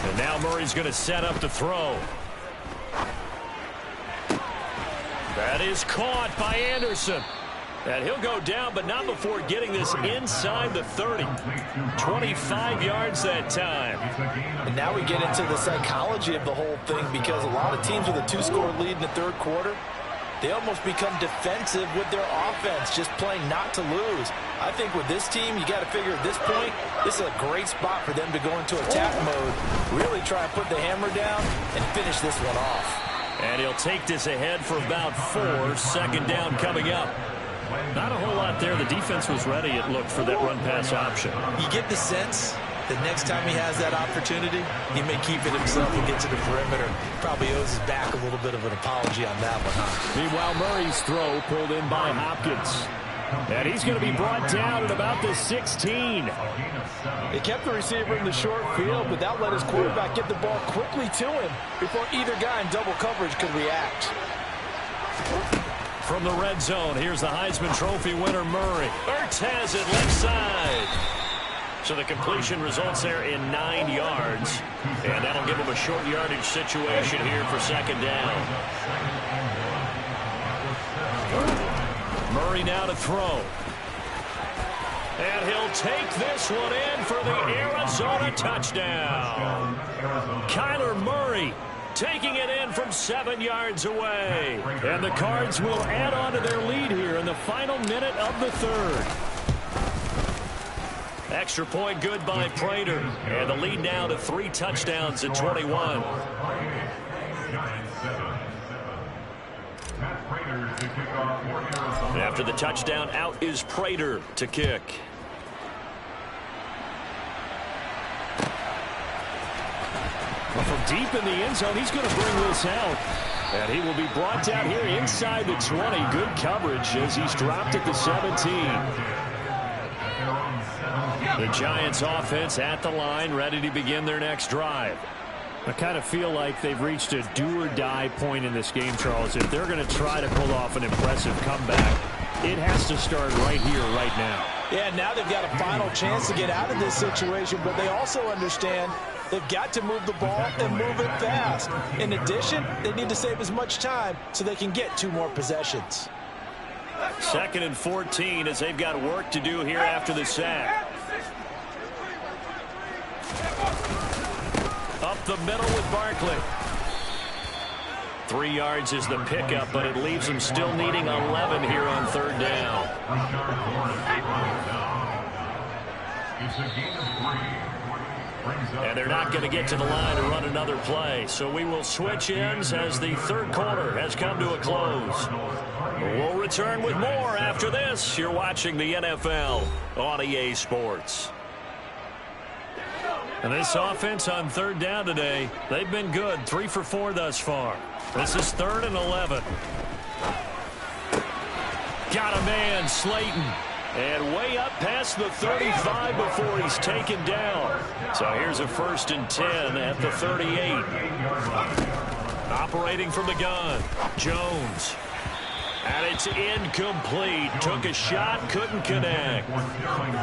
And now Murray's going to set up the throw. That is caught by Anderson. And he'll go down, but not before getting this inside the 30. 25 yards that time. And now we get into the psychology of the whole thing because a lot of teams with a 2-score lead in the 3rd quarter, they almost become defensive with their offense, just playing not to lose. I think with this team, you got to figure at this point, this is a great spot for them to go into attack mode, really try and put the hammer down and finish this one off. And he'll take this ahead for about 4. 2nd down coming up. Not a whole lot there. The defense was ready, it looked, for that run-pass option. You get the sense that next time he has that opportunity, he may keep it himself and get to the perimeter. Probably owes his back a little bit of an apology on that one, huh? Meanwhile, Murray's throw pulled in by Hopkins. And he's going to be brought down at about the 16. They kept the receiver in the short field, but that let his quarterback get the ball quickly to him before either guy in double coverage could react. From the red zone, here's the Heisman Trophy winner, Murray. Ertz has it left side. So the completion results there in 9 yards. And that'll give him a short yardage situation here for 2nd down. Murray now to throw. And he'll take this one in for the Arizona touchdown. Kyler Murray taking it in from 7 yards away. And the Cards will add on to their lead here in the final minute of the 3rd. Extra point good by Prater. And the lead now to 3 touchdowns at 21. After the touchdown, out is Prater to kick. Well, from deep in the end zone, he's going to bring this out. And he will be brought down here inside the 20. Good coverage as he's dropped at the 17. The Giants offense at the line, ready to begin their next drive. I kind of feel like they've reached a do-or-die point in this game, Charles. If they're going to try to pull off an impressive comeback, it has to start right here, right now. Yeah, now they've got a final chance to get out of this situation, but they also understand they've got to move the ball and move it fast. In addition, they need to save as much time so they can get 2 more possessions. 2nd and 14 as they've got work to do here after the sack. Up the middle with Barkley. 3 yards is the pickup, but it leaves them still needing 11 here on 3rd down. It's a gain of 3. And they're not going to get to the line to run another play. So we will switch ends as the third quarter has come to a close. We'll return with more after this. You're watching the NFL on EA Sports. And this offense on third down today, they've been good. 3 for 4 thus far. This is 3rd and 11. Got a man, Slayton. And way up past the 35 before he's taken down. So here's a 1st and 10 at the 38. Operating from the gun, Jones. And it's incomplete. Took a shot, couldn't connect.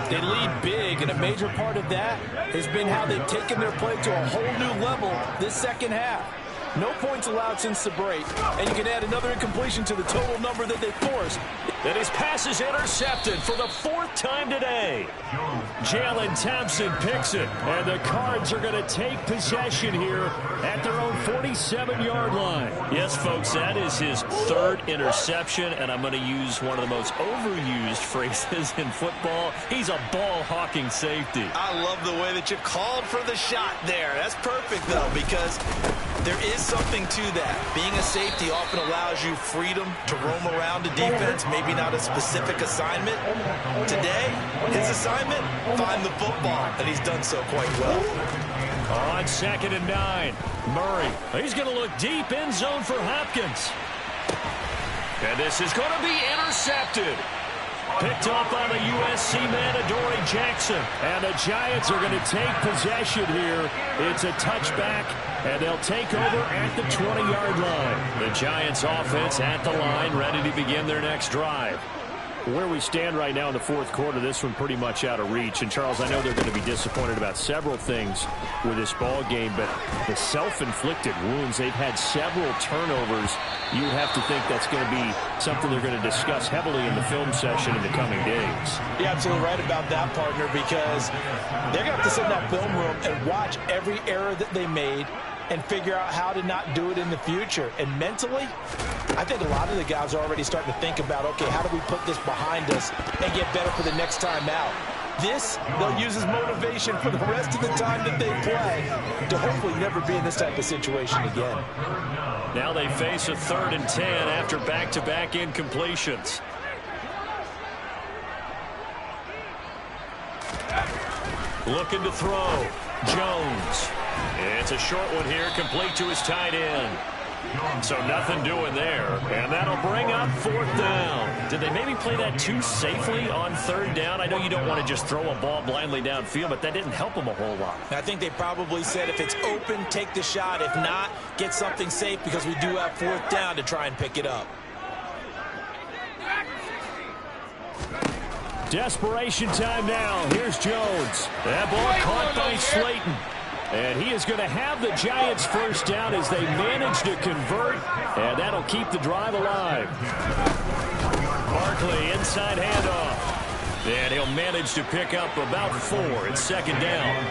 They lead big, and a major part of that has been how they've taken their play to a whole new level this second half. No points allowed since the break, and you can add another incompletion to the total number that they forced. And his pass is intercepted for the 4th time today. Jalen Thompson picks it, and the Cards are going to take possession here at their own 47-yard line. Yes, folks, that is his 3rd interception, and I'm going to use one of the most overused phrases in football. He's a ball-hawking safety. I love the way that you called for the shot there. That's perfect, though, because there is something to that. Being a safety often allows you freedom to roam around the defense, maybe not a specific assignment. Today, his assignment, find the football, and he's done so quite well. On 2nd and 9, Murray. He's going to look deep end zone for Hopkins. And this is going to be intercepted. Picked off by the USC man, Adoree Jackson. And the Giants are going to take possession here. It's a touchback, and they'll take over at the 20-yard line. The Giants offense at the line, ready to begin their next drive. Where we stand right now in the 4th quarter, this one pretty much out of reach. And, Charles, I know they're going to be disappointed about several things with this ball game, but the self-inflicted wounds, they've had several turnovers. You would have to think that's going to be something they're going to discuss heavily in the film session in the coming days. You're absolutely right about that, partner, because they're going to have to sit in that film room and watch every error that they made and figure out how to not do it in the future. And mentally, I think a lot of the guys are already starting to think about, okay, how do we put this behind us and get better for the next time out? This, they'll use as motivation for the rest of the time that they play to hopefully never be in this type of situation again. Now they face a 3rd and 10 after back-to-back incompletions. Looking to throw. Jones. It's a short one here, complete to his tight end. So nothing doing there. And that'll bring up 4th down. Did they maybe play that too safely on 3rd down? I know you don't want to just throw a ball blindly downfield, but that didn't help them a whole lot. I think they probably said if it's open, take the shot. If not, get something safe because we do have 4th down to try and pick it up. Desperation time now. Here's Jones. That ball caught by Slayton. And he is going to have the Giants 1st down as they manage to convert. And that'll keep the drive alive. Barkley, inside handoff. And he'll manage to pick up about 4. It's 2nd down.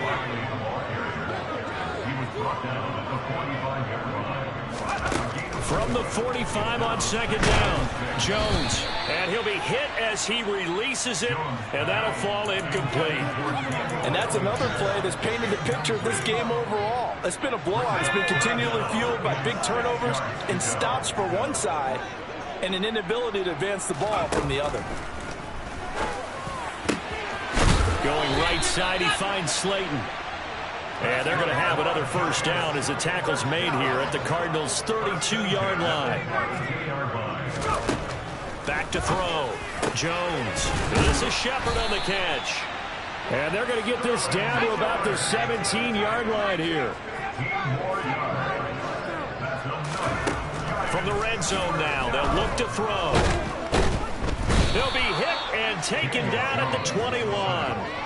From the 45 on 2nd down, Jones. And he'll be hit as he releases it, and that'll fall incomplete. And that's another play that's painted the picture of this game overall. It's been a blowout. It's been continually fueled by big turnovers and stops for one side and an inability to advance the ball from the other. Going right side, he finds Slayton. And they're going to have another 1st down as the tackle's made here at the Cardinals' 32-yard line. Back to throw. Jones. This is Shepard on the catch. And they're going to get this down to about the 17-yard line here. From the red zone now, they'll look to throw. They'll be hit and taken down at the 21.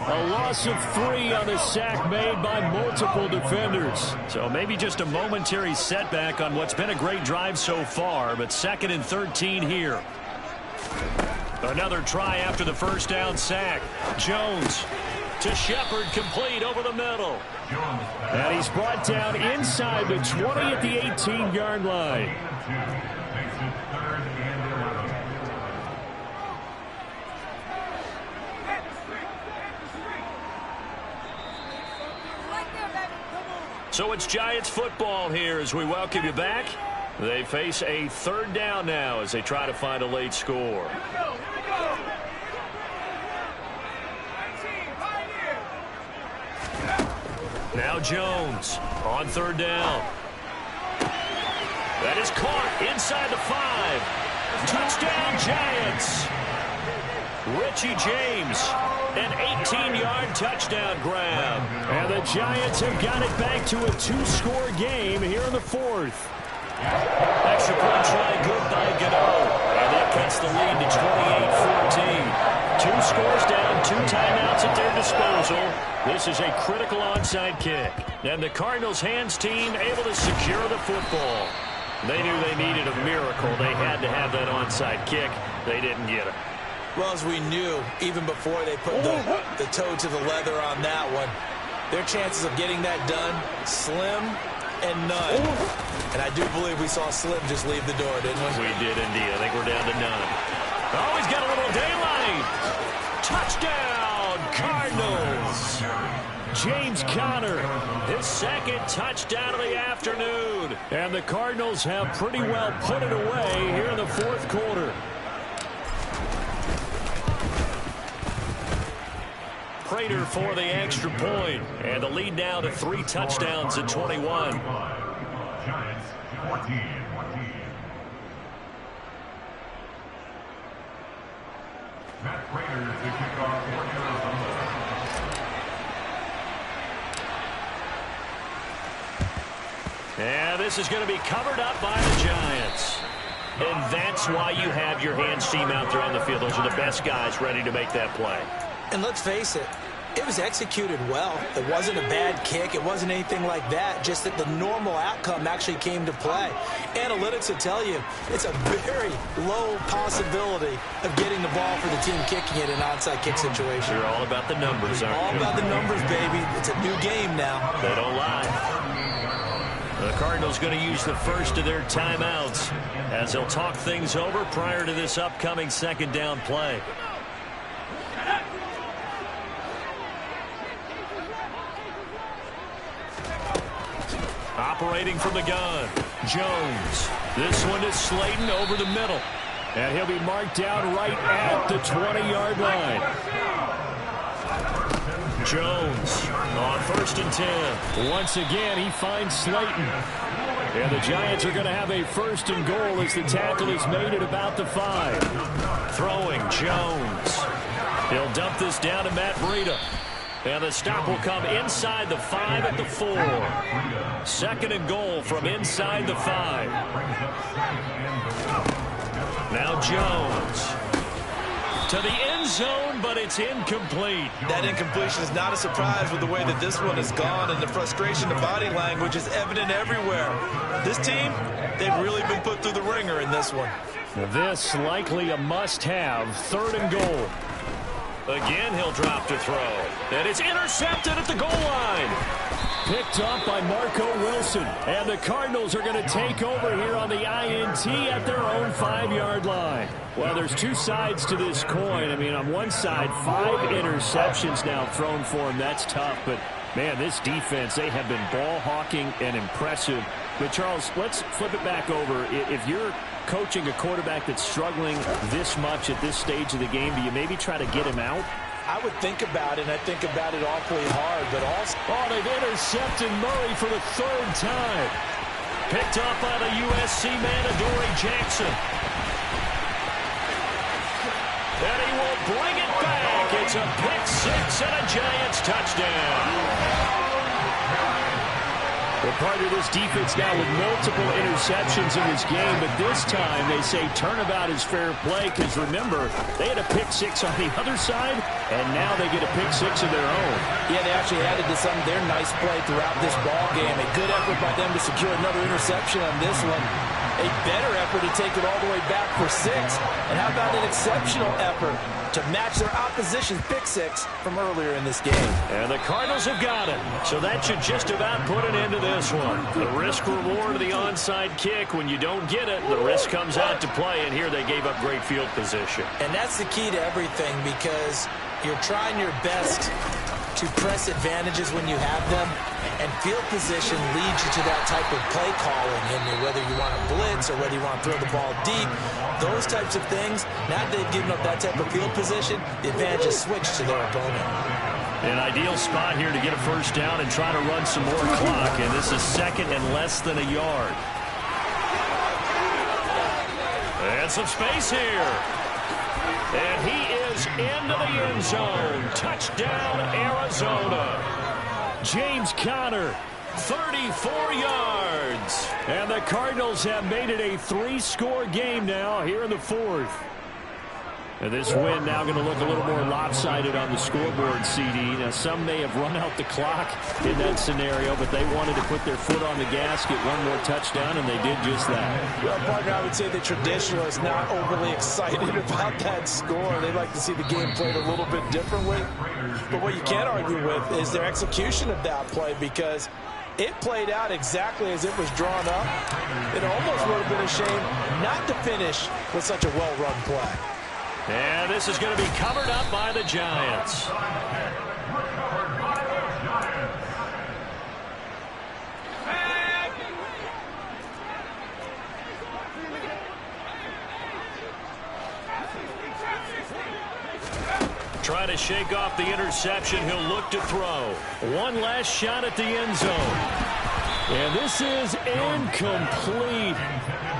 A loss of 3 on the sack made by multiple defenders. So maybe just a momentary setback on what's been a great drive so far, but 2nd and 13 here. Another try after the 1st down sack. Jones to Shepard, complete over the middle. And he's brought down inside the 20 at the 18-yard line. So it's Giants football here as we welcome you back. They face a third down now as they try to find a late score. Now Jones on third down. That is caught inside the 5. Touchdown Giants. Richie James, an 18-yard touchdown grab. And the Giants have got it back to a 2-score game here in the 4th. Extra point try good by Gano. And that cuts the lead to 28-14. 2 scores down, 2 timeouts at their disposal. This is a critical onside kick. And the Cardinals hands team able to secure the football. They knew they needed a miracle. They had to have that onside kick. They didn't get it. Well, as we knew, even before they put the toe to the leather on that one, their chances of getting that done, slim and none. And I do believe we saw Slim just leave the door, didn't we? We did indeed. I think we're down to none. Oh, he's got a little daylight. Touchdown, Cardinals. James Conner, his second touchdown of the afternoon. And the Cardinals have pretty well put it away here in the 4th quarter. Prater for the extra point. And the lead now to 3 touchdowns at 21. Giants 14. Matt Prater to kick off for Arizona. And this is going to be covered up by the Giants. And that's why you have your hands team out there on the field. Those are the best guys ready to make that play. And let's face it, it was executed well. It wasn't a bad kick. It wasn't anything like that. Just that the normal outcome actually came to play. Analytics will tell you it's a very low possibility of getting the ball for the team kicking it in an onside kick situation. You're all about the numbers, aren't you? All about the numbers, baby. It's a new game now. They don't lie. The Cardinals going to use the first of their timeouts as they'll talk things over prior to this upcoming second down play. Operating from the gun, Jones. This one is Slayton over the middle. And he'll be marked down right at the 20-yard line. Jones on 1st and 10. Once again, he finds Slayton. And the Giants are going to have a 1st and goal as the tackle is made at about the 5. Throwing, Jones. He'll dump this down to Matt Breida. And the stop will come inside the 5 at the 4. 2nd and goal from inside the 5. Now Jones. To the end zone, but it's incomplete. That incompletion is not a surprise with the way that this one has gone, and the frustration of body language is evident everywhere. This team, they've really been put through the ringer in this one. This likely a must-have. 3rd and goal. Again, he'll drop to throw. And it's intercepted at the goal line. Picked up by Marco Wilson. And the Cardinals are going to take over here on the INT at their own 5-yard line. Well, there's 2 sides to this coin. I mean, on one side, 5 interceptions now thrown for him. That's tough. But, man, this defense, they have been ball hawking and impressive. But, Charles, let's flip it back over. If you're coaching a quarterback that's struggling this much at this stage of the game, do you maybe try to get him out? I would think about it, and I think about it awfully hard, but also... Oh, they've intercepted Murray for the 3rd time. Picked up by the USC man, Adoree Jackson. And he will bring it back. It's a pick 6 and a Giants touchdown. Well, part of this defense now with multiple interceptions in this game, but this time they say turnabout is fair play because, remember, they had a pick 6 on the other side, and now they get a pick 6 of their own. Yeah, they actually added to some of their nice play throughout this ball game. A good effort by them to secure another interception on this one. A better effort to take it all the way back for 6. And how about an exceptional effort to match their opposition's pick 6 from earlier in this game? And the Cardinals have got it. So that should just about put an end to this one. The risk-reward of the onside kick. When you don't get it, the risk comes out to play. And here they gave up great field position. And that's the key to everything, because you're trying your best to press advantages when you have them, and field position leads you to that type of play calling. And whether you want to blitz or whether you want to throw the ball deep, those types of things, now that they've given up that type of field position, the advantage is switched to their opponent. An ideal spot here to get a first down and try to run some more clock, and this is second and less than a yard. And some space here. And he is into the end zone. Touchdown, Arizona. James Conner, 34 yards. And the Cardinals have made it a 3-score game now here in the fourth. And this win now going to look a little more lopsided on the scoreboard, CD. Now, some may have run out the clock in that scenario, but they wanted to put their foot on the gas, get one more touchdown, and they did just that. Well, partner, I would say the traditionalists not overly excited about that score. They'd like to see the game played a little bit differently. But what you can't argue with is their execution of that play, because it played out exactly as it was drawn up. It almost would have been a shame not to finish with such a well-run play. And this is going to be covered up by the Giants. Try to shake off the interception. He'll look to throw. One last shot at the end zone. And this is incomplete.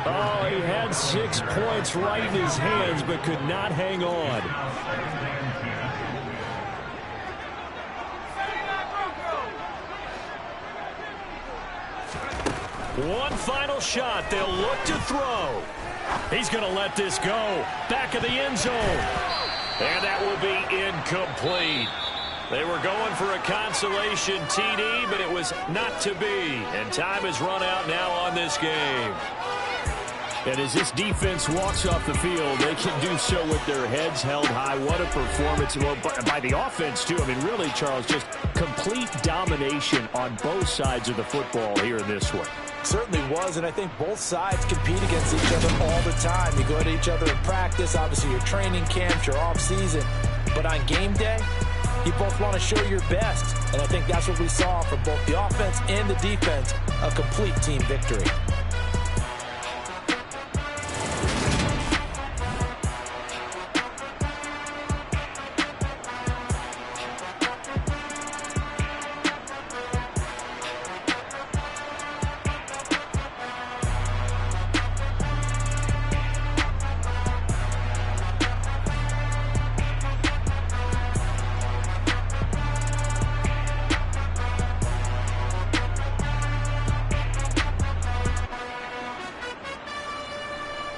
Oh, he had 6 points right in his hands, but could not hang on. One final shot. They'll look to throw. He's going to let this go. Back of the end zone. And that will be incomplete. They were going for a consolation TD, but it was not to be. And time has run out now on this game. And as this defense walks off the field, they can do so with their heads held high. What a performance. Well, by the offense, too. I mean, really, Charles, just complete domination on both sides of the football here in this one. Certainly was, and I think both sides compete against each other all the time. You go to each other in practice, obviously your training camps, your off-season. But on game day, you both want to show your best. And I think that's what we saw from both the offense and the defense, a complete team victory.